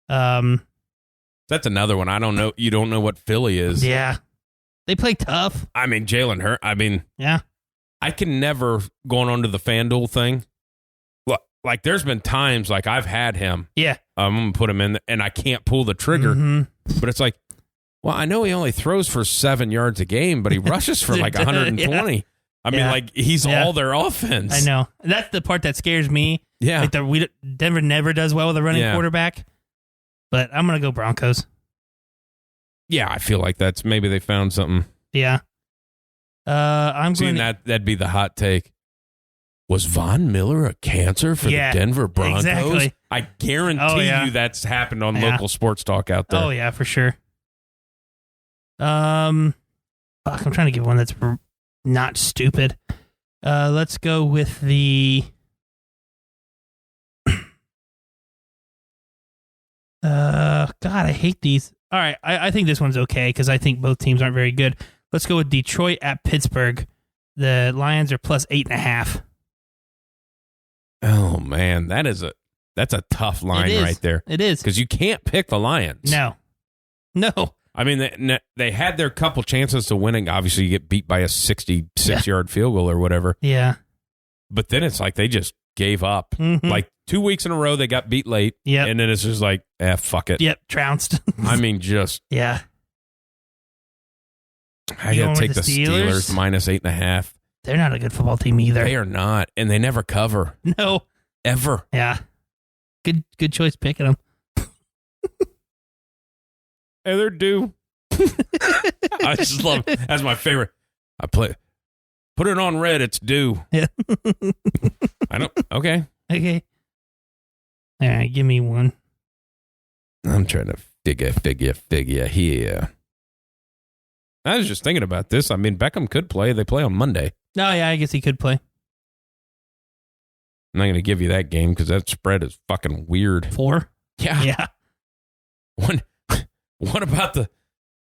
That's another one. I don't know. You don't know what Philly is. Yeah. They play tough. I mean, Jalen Hurts. I mean, yeah. I can never, going on to the FanDuel thing, like there's been times like I've had him. Yeah. I'm going to put him in and I can't pull the trigger. Mm-hmm. But it's like, well, I know he only throws for 7 yards a game, but he rushes for like 120. Yeah. I mean, like he's all their offense. I know. That's the part that scares me. Yeah. Like Denver never does well with a running quarterback. But I'm going to go Broncos. Yeah, I feel like maybe they found something. Yeah. That'd be the hot take. Was Von Miller a cancer for the Denver Broncos? Exactly. I guarantee you that's happened on local sports talk out there. Oh, yeah, for sure. I'm trying to give one that's not stupid. Let's go with the... God, I hate these. All right, I think this one's okay because I think both teams aren't very good. Let's go with Detroit at Pittsburgh. The Lions are plus 8.5. Oh man, that's a tough line right there. It is because you can't pick the Lions. No. I mean, they had their couple chances to winning. Obviously, you get beat by a 66-yard field goal or whatever. Yeah, but then it's like they just gave up. Mm-hmm. Like 2 weeks in a row, they got beat late. Yeah, and then it's just like, fuck it. Yep, trounced. I mean, just yeah. I got to take the Steelers minus 8.5. They're not a good football team either. They are not, and they never cover. No, ever. Yeah, good choice picking them. Hey, they're due. I just love it. That's my favorite. Put it on red. It's due. Yeah. I don't. Okay. All right, give me one. I'm trying to figure here. I was just thinking about this. I mean, Beckham could play. They play on Monday. Oh, yeah, I guess he could play. I'm not going to give you that game because that spread is fucking weird. 4? Yeah. What about the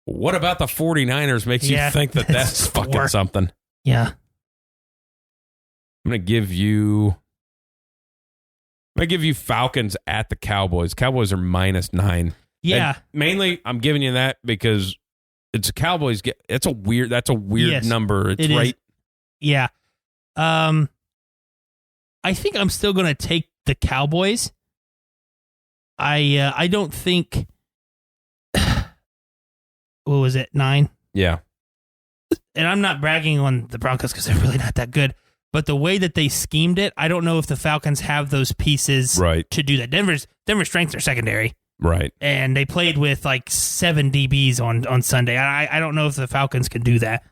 49ers makes you think that's fucking something? Yeah. I'm going to give you Falcons at the Cowboys. Cowboys are -9. Yeah. And mainly, I'm giving you that because it's a Cowboys. That's a weird number. It's right. Is. Yeah. I think I'm still going to take the Cowboys. I don't think. What was it? 9? Yeah. And I'm not bragging on the Broncos because they're really not that good. But the way that they schemed it, I don't know if the Falcons have those pieces to do that. Denver's strengths are secondary. Right. And they played with like 7 DBs on Sunday. I don't know if the Falcons can do that.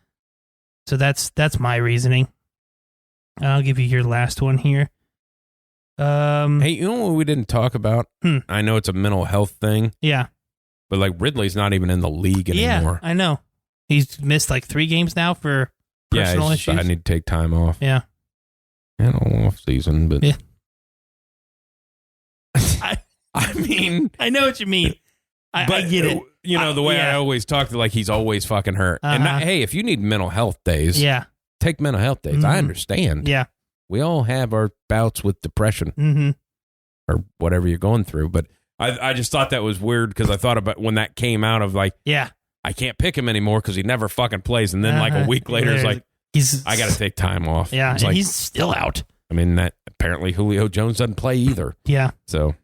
So that's my reasoning. I'll give you your last one here. Hey, you know what we didn't talk about? I know it's a mental health thing. Yeah. But like Ridley's not even in the league anymore. Yeah, I know. He's missed like 3 games now for personal issues. I need to take time off. Yeah. And off season, but yeah. I mean, I know what you mean. I get it. You know, the way I always talk to, like, he's always fucking hurt. And hey, if you need mental health days, take mental health days. Mm-hmm. I understand. Yeah. We all have our bouts with depression or whatever you're going through. But I just thought that was weird because I thought about when that came out of like, I can't pick him anymore because he never fucking plays. And then like a week later, it's like, I got to take time off. Yeah, and like, he's still out. I mean, that apparently Julio Jones doesn't play either. Yeah. So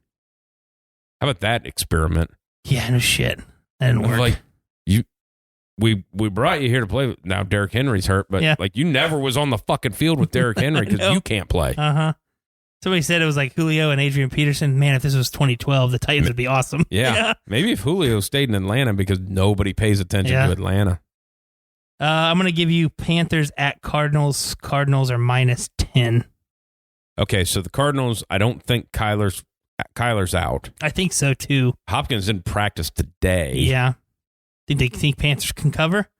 how about that experiment? Yeah, no shit. That didn't work. Like, we brought you here to play. Now Derrick Henry's hurt, but like you never was on the fucking field with Derrick Henry because you can't play. Somebody said it was like Julio and Adrian Peterson. Man, if this was 2012, the Titans would be awesome. Yeah. Maybe if Julio stayed in Atlanta because nobody pays attention to Atlanta. I'm going to give you Panthers at Cardinals. Cardinals are -10. Okay, so the Cardinals, I don't think Kyler's out. I think so, too. Hopkins didn't practice today. Yeah. Think Panthers can cover?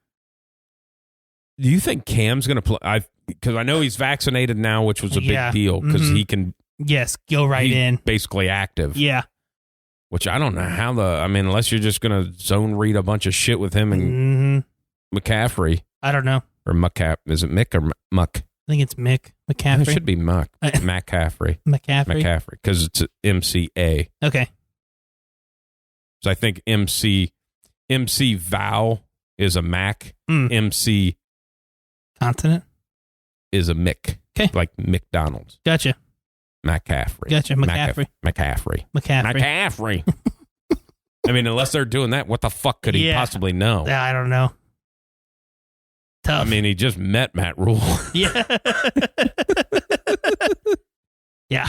Do you think Cam's going to play? Because I know he's vaccinated now, which was a big deal because he can. Yes, go right in. Basically active. Yeah. Which I don't know how unless you're just going to zone read a bunch of shit with him and McCaffrey. I don't know. Or Is it Mick or Muck? I think it's Mick McCaffrey. It should be Muck. McCaffrey. McCaffrey. Because it's MCA. Okay. So I think MC vowel is a Mac. MC consonant is a Mick. Okay. Like McDonald's. Gotcha. McCaffrey. Gotcha, McCaffrey. McCaffrey. I mean, unless they're doing that, what the fuck could he possibly know? I don't know. Tough. I mean, he just met Matt Rule. Yeah. Yeah.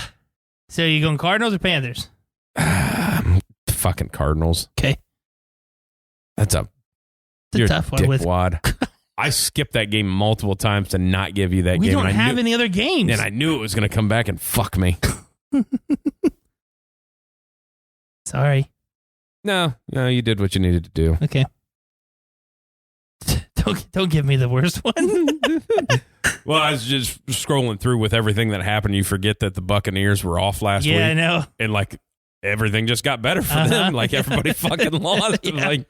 So you going Cardinals or Panthers? Fucking Cardinals. Okay. That's a tough one. Dickwad. I skipped that game multiple times to not give you that game. We don't have any other games. And I knew it was going to come back and fuck me. Sorry. No, you did what you needed to do. Okay. Don't give me the worst one. Well, I was just scrolling through with everything that happened. You forget that the Buccaneers were off last week. Yeah, I know. And like everything just got better for them. Like everybody fucking lost. Yeah. Like,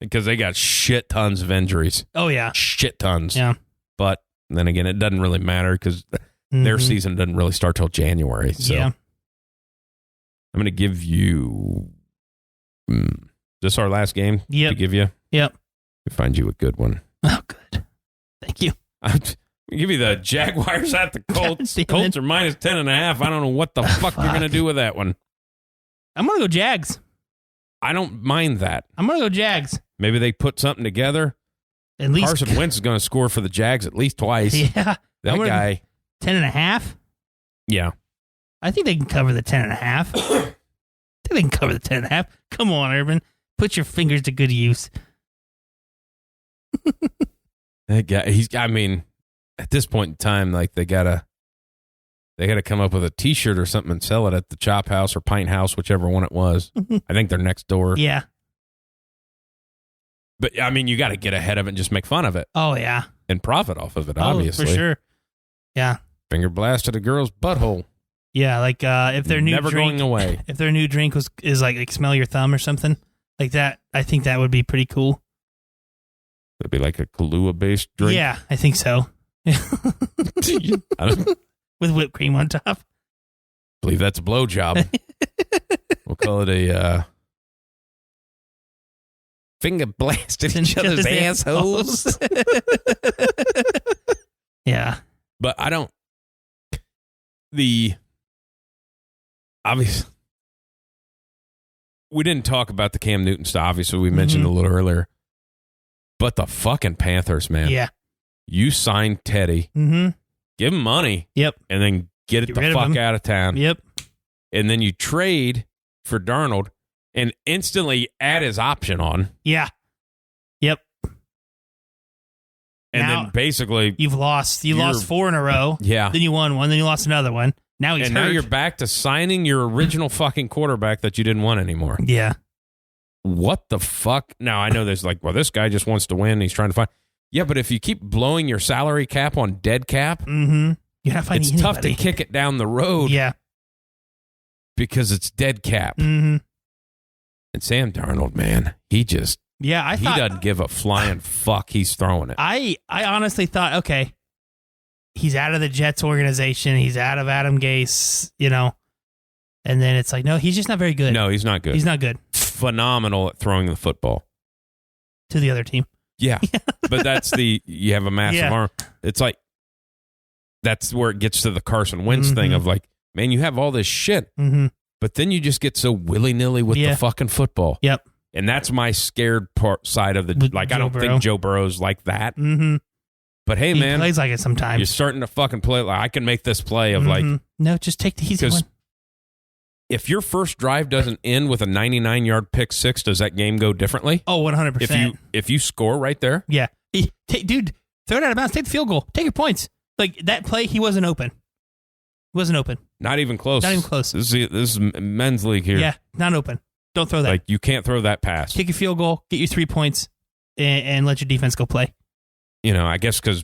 because they got shit tons of injuries. Oh, yeah. Shit tons. Yeah. But then again, it doesn't really matter because their season doesn't really start till January. So I'm going to give you... Is this our last game to give you? Yep. We find you a good one. Oh, good. Thank you. I'll give you the Jaguars at the Colts. Colts are minus 10.5. I don't know what the fuck you're going to do with that one. I'm going to go Jags. I don't mind that. I'm going to go Jags. Maybe they put something together. At least Carson Wentz is going to score for the Jags at least twice. Yeah. That guy. 10.5? Yeah. I think they can cover the 10.5. I think they can cover the 10.5. Come on, Urban. Put your fingers to good use. That guy, I mean, at this point in time, like they gotta come up with a T-shirt or something and sell it at the Chop House or Pint House, whichever one it was. I think they're next door. Yeah. But I mean, you got to get ahead of it and just make fun of it. Oh yeah. And profit off of it, obviously. For sure. Yeah. Finger blast to the girl's butthole. Yeah, like if their new never drink, going away. If their new drink is like smell your thumb or something like that, I think that would be pretty cool. It'd be like a Kahlua-based drink. Yeah, I think so. With whipped cream on top. I believe that's a blowjob. We'll call it a finger blast at each other's assholes. Yeah. But I don't... Obviously... We didn't talk about the Cam Newton stuff. Obviously, we mentioned a little earlier. But the fucking Panthers, man. Yeah. You signed Teddy. Mm-hmm. Give him money. Yep. And then get the fuck out of town. Yep. And then you trade for Darnold and instantly add his option on. Yeah. Yep. And now, then basically... You lost 4 in a row. Yeah. Then you won one. Then you lost another one. Now he's hurt. Now you're back to signing your original fucking quarterback that you didn't want anymore. Yeah. What the fuck? Now, I know there's like, well, this guy just wants to win. He's trying to find... Yeah, but if you keep blowing your salary cap on dead cap, you're not finding it's tough to kick it down the road. Yeah. Because it's dead cap. Mm-hmm. And Sam Darnold, man, he just... Yeah, he doesn't give a flying fuck. He's throwing it. I honestly thought, okay, he's out of the Jets organization. He's out of Adam Gase, And then it's like, no, he's just not very good. No, he's not good. He's not good. Phenomenal at throwing the football. To the other team. Yeah. But that's you have a massive arm. It's like, that's where it gets to the Carson Wentz thing of like, man, you have all this shit, but then you just get so willy-nilly with the fucking football. Yep. And that's my scared side of the, like, I don't think Joe Burrow's like that. Mm-hmm. But hey, man. He plays like it sometimes. You're starting to fucking play, like, I can make this play of like. No, just take the easy one. If your first drive doesn't end with a 99-yard pick six, does that game go differently? Oh, 100%. If you score right there? Yeah. Dude, throw it out of bounds. Take the field goal. Take your points. Like, that play, he wasn't open. He wasn't open. Not even close. Not even close. This is men's league here. Yeah, not open. Don't throw that. Like, you can't throw that pass. Kick a field goal, get you 3 points, and let your defense go play. I guess because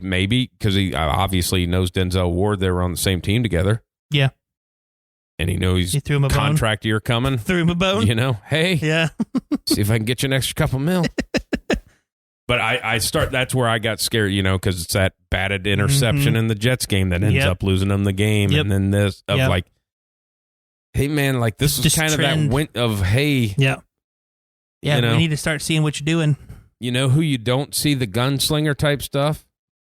he obviously knows Denzel Ward. They were on the same team together. Yeah. And he knows he threw him a contract year coming. Threw him a bone. Hey. Yeah. See if I can get you an extra couple mil. But that's where I got scared, because it's that batted interception in the Jets game that ends up losing them the game. Yep. And then this of like, hey, man, like this is just kind trend. of that went of, hey. Yeah. Yeah, we need to start seeing what you're doing. You know who you don't see the gunslinger type stuff?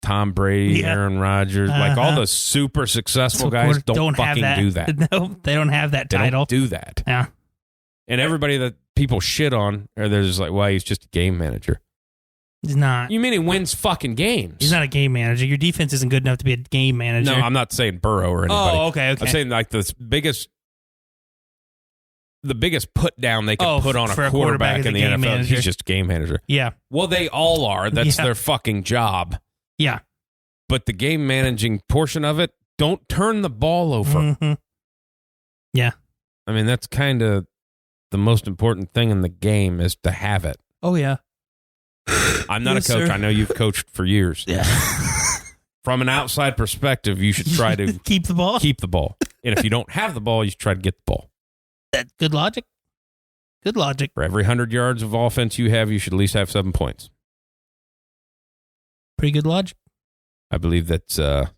Tom Brady, Aaron Rodgers, like all the super successful guys don't fucking do that. No, they don't have that title. They don't do that. Yeah. And everybody that people shit on, or they're just like, well, he's just a game manager. He's not. You mean he wins fucking games? He's not a game manager. Your defense isn't good enough to be a game manager. No, I'm not saying Burrow or anybody. Oh, okay. I'm saying like the biggest put down they can put on a quarterback in the NFL. Manager. He's just a game manager. Yeah. Well, they all are. That's their fucking job. Yeah. But the game managing portion of it, don't turn the ball over. Mm-hmm. Yeah. I mean, that's kind of the most important thing in the game is to have it. Oh, yeah. I'm not a coach. Sir. I know you've coached for years. Yeah. From an outside perspective, you should try to keep the ball. Keep the ball. And if you don't have the ball, you should try to get the ball. That's good logic. Good logic. For every 100 yards of offense you have, you should at least have 7 points. Pretty good logic. I believe that's the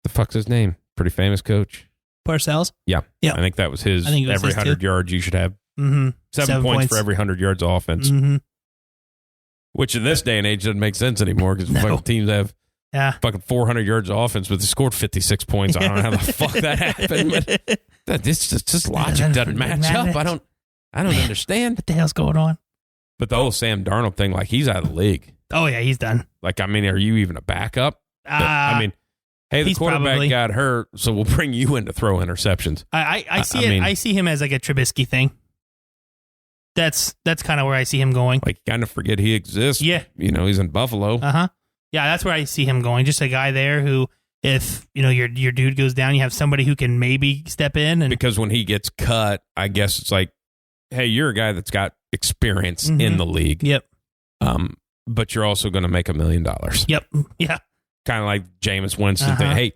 fuck's his name? Pretty famous coach. Parcells? Yeah. I think that was his. Every 100 yards you should have 7 points for every 100 yards of offense. Mm-hmm. Which in this day and age doesn't make sense anymore because fucking teams have fucking 400 yards of offense, but they scored 56 points. I don't know how the fuck that happened. But this logic doesn't match up. I don't understand. What the hell's going on? But the whole Sam Darnold thing, like he's out of the league. Oh yeah, he's done. Like, I mean, are you even a backup? I mean, hey, the quarterback got hurt, so we'll bring you in to throw interceptions. I see him as like a Trubisky thing. That's kind of where I see him going. Like, kind of forget he exists. Yeah. You know, he's in Buffalo. Uh-huh. Yeah, that's where I see him going. Just a guy there who, if, you know, your dude goes down, you have somebody who can maybe step in. And because when he gets cut, I guess it's like, hey, you're a guy that's got experience in the league. Yep. But you're also going to make $1 million. Yep. Yeah. Kind of like Jameis Winston thing. Hey,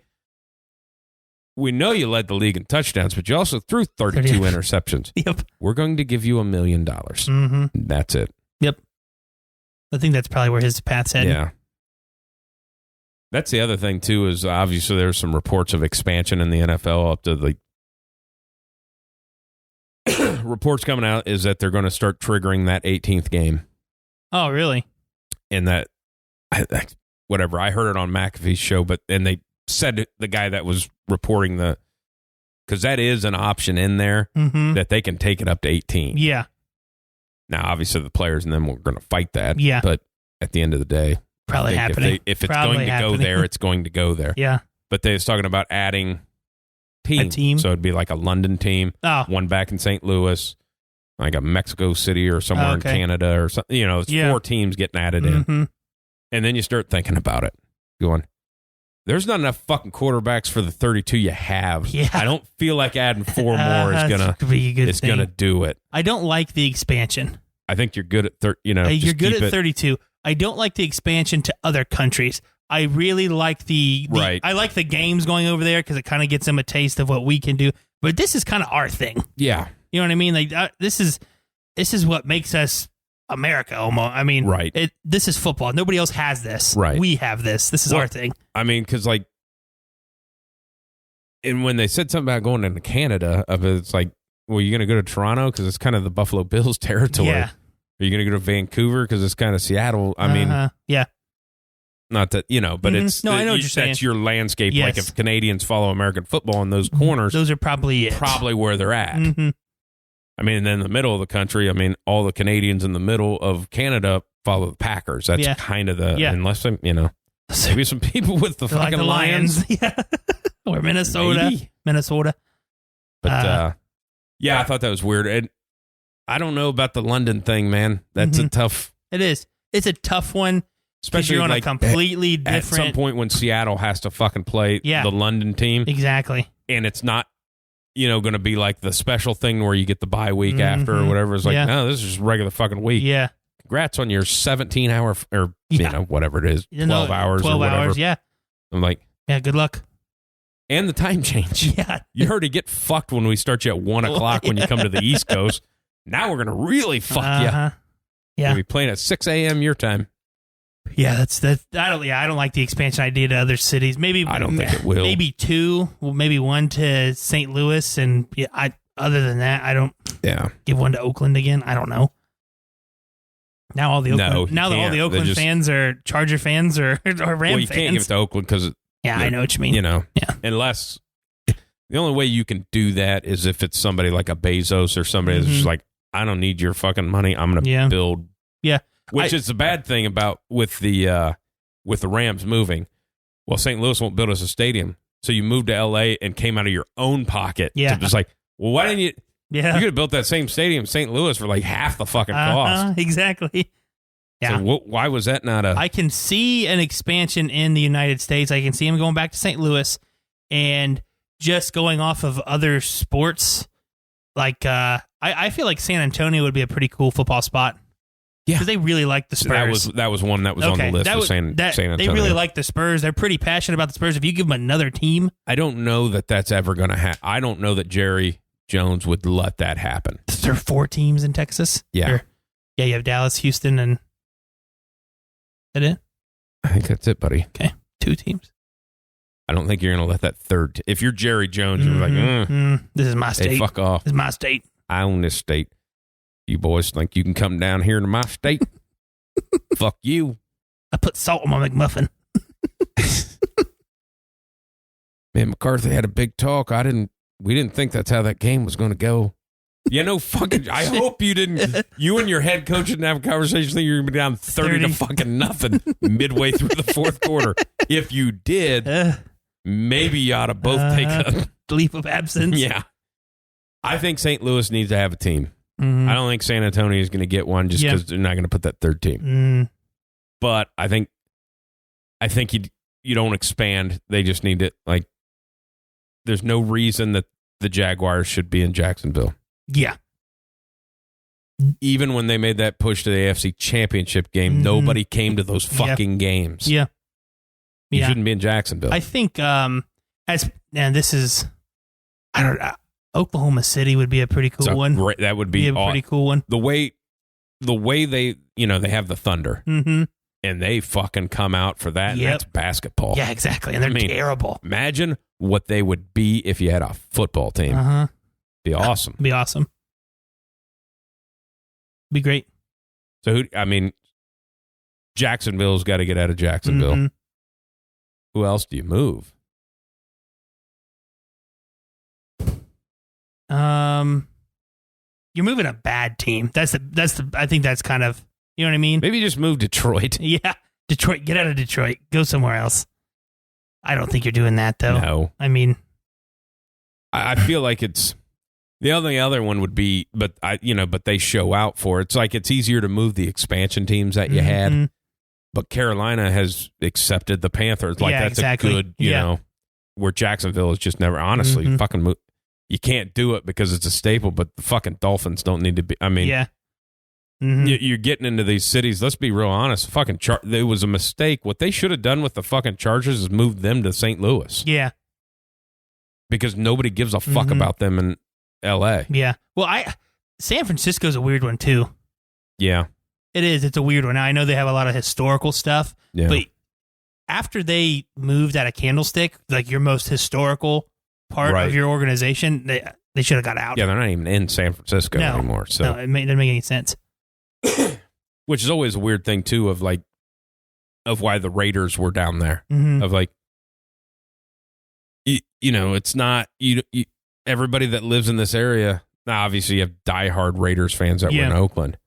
we know you led the league in touchdowns, but you also threw 32 interceptions. Yep. We're going to give you $1 million. Mm-hmm. That's it. Yep. I think that's probably where his path's headed. Yeah. That's the other thing, too, is obviously there's some reports of expansion in the NFL up to the reports coming out is that they're going to start triggering that 18th game. Oh, really? And that, whatever, I heard it on McAfee's show, and they said the guy that was reporting because that is an option in there that they can take it up to 18. Yeah. Now, obviously, the players and them were going to fight that. Yeah. But at the end of the day, probably happening. If it's going to go there, it's going to go there. Yeah. But they was talking about adding teams. A team? So it'd be like a London team, one back in St. Louis, like a Mexico City or somewhere in Canada or something. You know, it's 4 teams getting added in. And then you start thinking about it, going, there's not enough fucking quarterbacks for the 32 you have. Yeah. I don't feel like adding 4 more is gonna do it. I don't like the expansion. I think you're good at you're good at 32. I don't like the expansion to other countries. I really like I like the games going over there because it kind of gets them a taste of what we can do. But this is kind of our thing. Yeah, you know what I mean. Like this is what makes us America. Almost. I mean, right. This is football. Nobody else has this. Right. We have this. This is our thing. I mean, because and when they said something about going into Canada, it's like, well, you're going to go to Toronto because it's kind of the Buffalo Bills territory. Yeah. Are you going to go to Vancouver because it's kind of Seattle? I mean, yeah. Not that, but it's... No, I know what you're saying. That's your landscape. Yes. Like if Canadians follow American football in those corners... Those are probably it. Probably where they're at. Mm-hmm. I mean, and then in the middle of the country, I mean, all the Canadians in the middle of Canada follow the Packers. That's kind of the... Unless, maybe some people with the fucking like the Lions. Yeah. Or Minnesota. Maybe. Minnesota. But, I thought that was weird. And I don't know about the London thing, man. That's a tough... It is. It's a tough one. Especially you're on a completely different... At some point when Seattle has to fucking play the London team. Exactly. And it's not, going to be like the special thing where you get the bye week after or whatever. It's like, no, this is just regular fucking week. Yeah. Congrats on your 17-hour or, whatever it is, 12 hours 12 or whatever. Hours, yeah. I'm like... Yeah, good luck. And the time change. Yeah. You already get fucked when we start you at 1 o'clock when you come to the East Coast. Now we're going to really fuck you. Yeah. We'll be playing at 6 a.m. your time. Yeah, that's I don't like the expansion idea to other cities. Maybe I don't think it will. Maybe 2, maybe 1 to St. Louis, and other than that, I don't. Yeah, give 1 to Oakland again. I don't know. Now all the Oakland fans are Charger fans or Ram fans. Well, you can't give it to Oakland because I know what you mean. Unless the only way you can do that is if it's somebody like a Bezos or somebody that's just like, I don't need your fucking money. I'm going to build. Yeah, which is the bad thing about with the Rams moving. Well, St. Louis won't build us a stadium, so you moved to L.A. and came out of your own pocket. Yeah, to just like, well, why didn't you? Yeah, you could have built that same stadium in St. Louis for like half the fucking cost. Exactly. Yeah. So why was that not a? I can see an expansion in the United States. I can see him going back to St. Louis and just going off of other sports. Like I feel like San Antonio would be a pretty cool football spot. Yeah, because they really like the Spurs. That was one that was on the list. San Antonio. They really like the Spurs. They're pretty passionate about the Spurs. If you give them another team, I don't know that that's ever going to happen. I don't know that Jerry Jones would let that happen. There are 4 teams in Texas. Yeah, you have Dallas, Houston, and that it? I think that's it, buddy. Okay, 2 teams. I don't think you're going to let that third. If you're Jerry Jones, you're like, this is my state. Hey, fuck off. This is my state. I own this state. You boys think you can come down here to my state? Fuck you. I put salt on my McMuffin. Man, McCarthy had a big talk. We didn't think that's how that game was going to go. Fucking. I hope you didn't. You and your head coach didn't have a conversation that you're going to be down 30 to fucking nothing midway through the fourth quarter. If you did, maybe you ought to both take a leave of absence. Yeah. I think St. Louis needs to have a team. I don't think San Antonio is going to get one just because they're not going to put that third team. But I think you don't expand. They just need to, like, there's no reason that the Jaguars should be in Jacksonville. Yeah. Even when they made that push to the AFC Championship game, nobody came to those fucking games. Yeah. You shouldn't be in Jacksonville. I think this is, I don't know, Oklahoma City would be a pretty cool one. That would be a pretty cool one. The way they, they have the Thunder. And they fucking come out for that. And that's basketball. Yeah, exactly. And they're terrible. Imagine what they would be if you had a football team. Be awesome. Be awesome. Be great. So, Jacksonville's got to get out of Jacksonville. Who else do you move? You're moving a bad team. That's the. I think that's kind of, you know what I mean. Maybe just move Detroit. Yeah, Detroit. Get out of Detroit. Go somewhere else. I don't think you're doing that though. No. I feel like it's the only other one would be, but they show out for it. It's like it's easier to move the expansion teams that you had, but Carolina has accepted the Panthers. Like that's exactly. A good, where Jacksonville is just never honestly fucking move. You can't do it because it's a staple, but the fucking Dolphins don't need to be. You're getting into these cities. Let's be real honest. Fucking it was a mistake. What they should have done with the fucking Chargers is moved them to St. Louis. Yeah. Because nobody gives a fuck about them in L.A. Yeah. Well, San Francisco's a weird one too. Yeah. It is. It's a weird one. Now, I know they have a lot of historical stuff, but after they moved out of Candlestick, like your most historical part of your organization, they should have got out. Yeah, they're not even in San Francisco anymore. So no, it doesn't make any sense. Which is always a weird thing too of why the Raiders were down there. Of like, it's not everybody that lives in this area. Now, obviously, you have diehard Raiders fans that were in Oakland,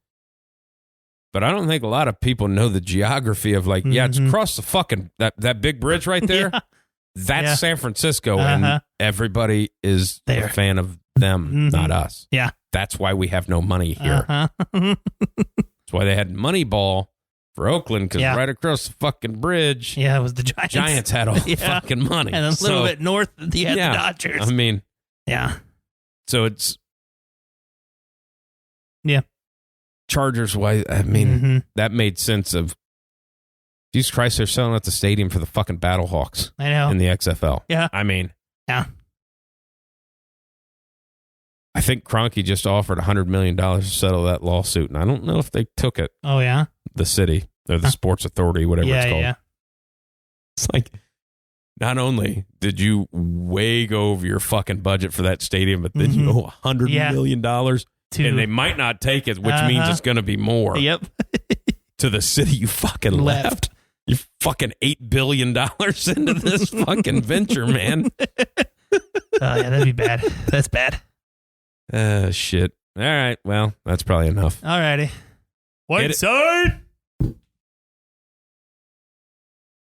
but I don't think a lot of people know the geography of it's across the fucking that big bridge right there. That's San Francisco, and everybody is a fan of them, not us. Yeah. That's why we have no money here. That's why they had Moneyball for Oakland, because right across the fucking bridge, it was the Giants. Giants had all the fucking money. And a little bit north, you had the Dodgers. So it's... Yeah. Chargers-wise, that made sense of... Jesus Christ, they're selling out the stadium for the fucking Battlehawks. I know. In the XFL. Yeah. Yeah. I think Kroenke just offered $100 million to settle that lawsuit, and I don't know if they took it. Oh, yeah? The city, or the Sports Authority, whatever it's called. Yeah. It's like, not only did you way go over your fucking budget for that stadium, but then you owe $100 million. And they might not take it, which means it's going to be more. Yep. To the city you fucking left. You fucking $8 billion into this fucking venture, man. Yeah, that'd be bad. That's bad. Shit. All right. Well, that's probably enough. All righty. Whiteside.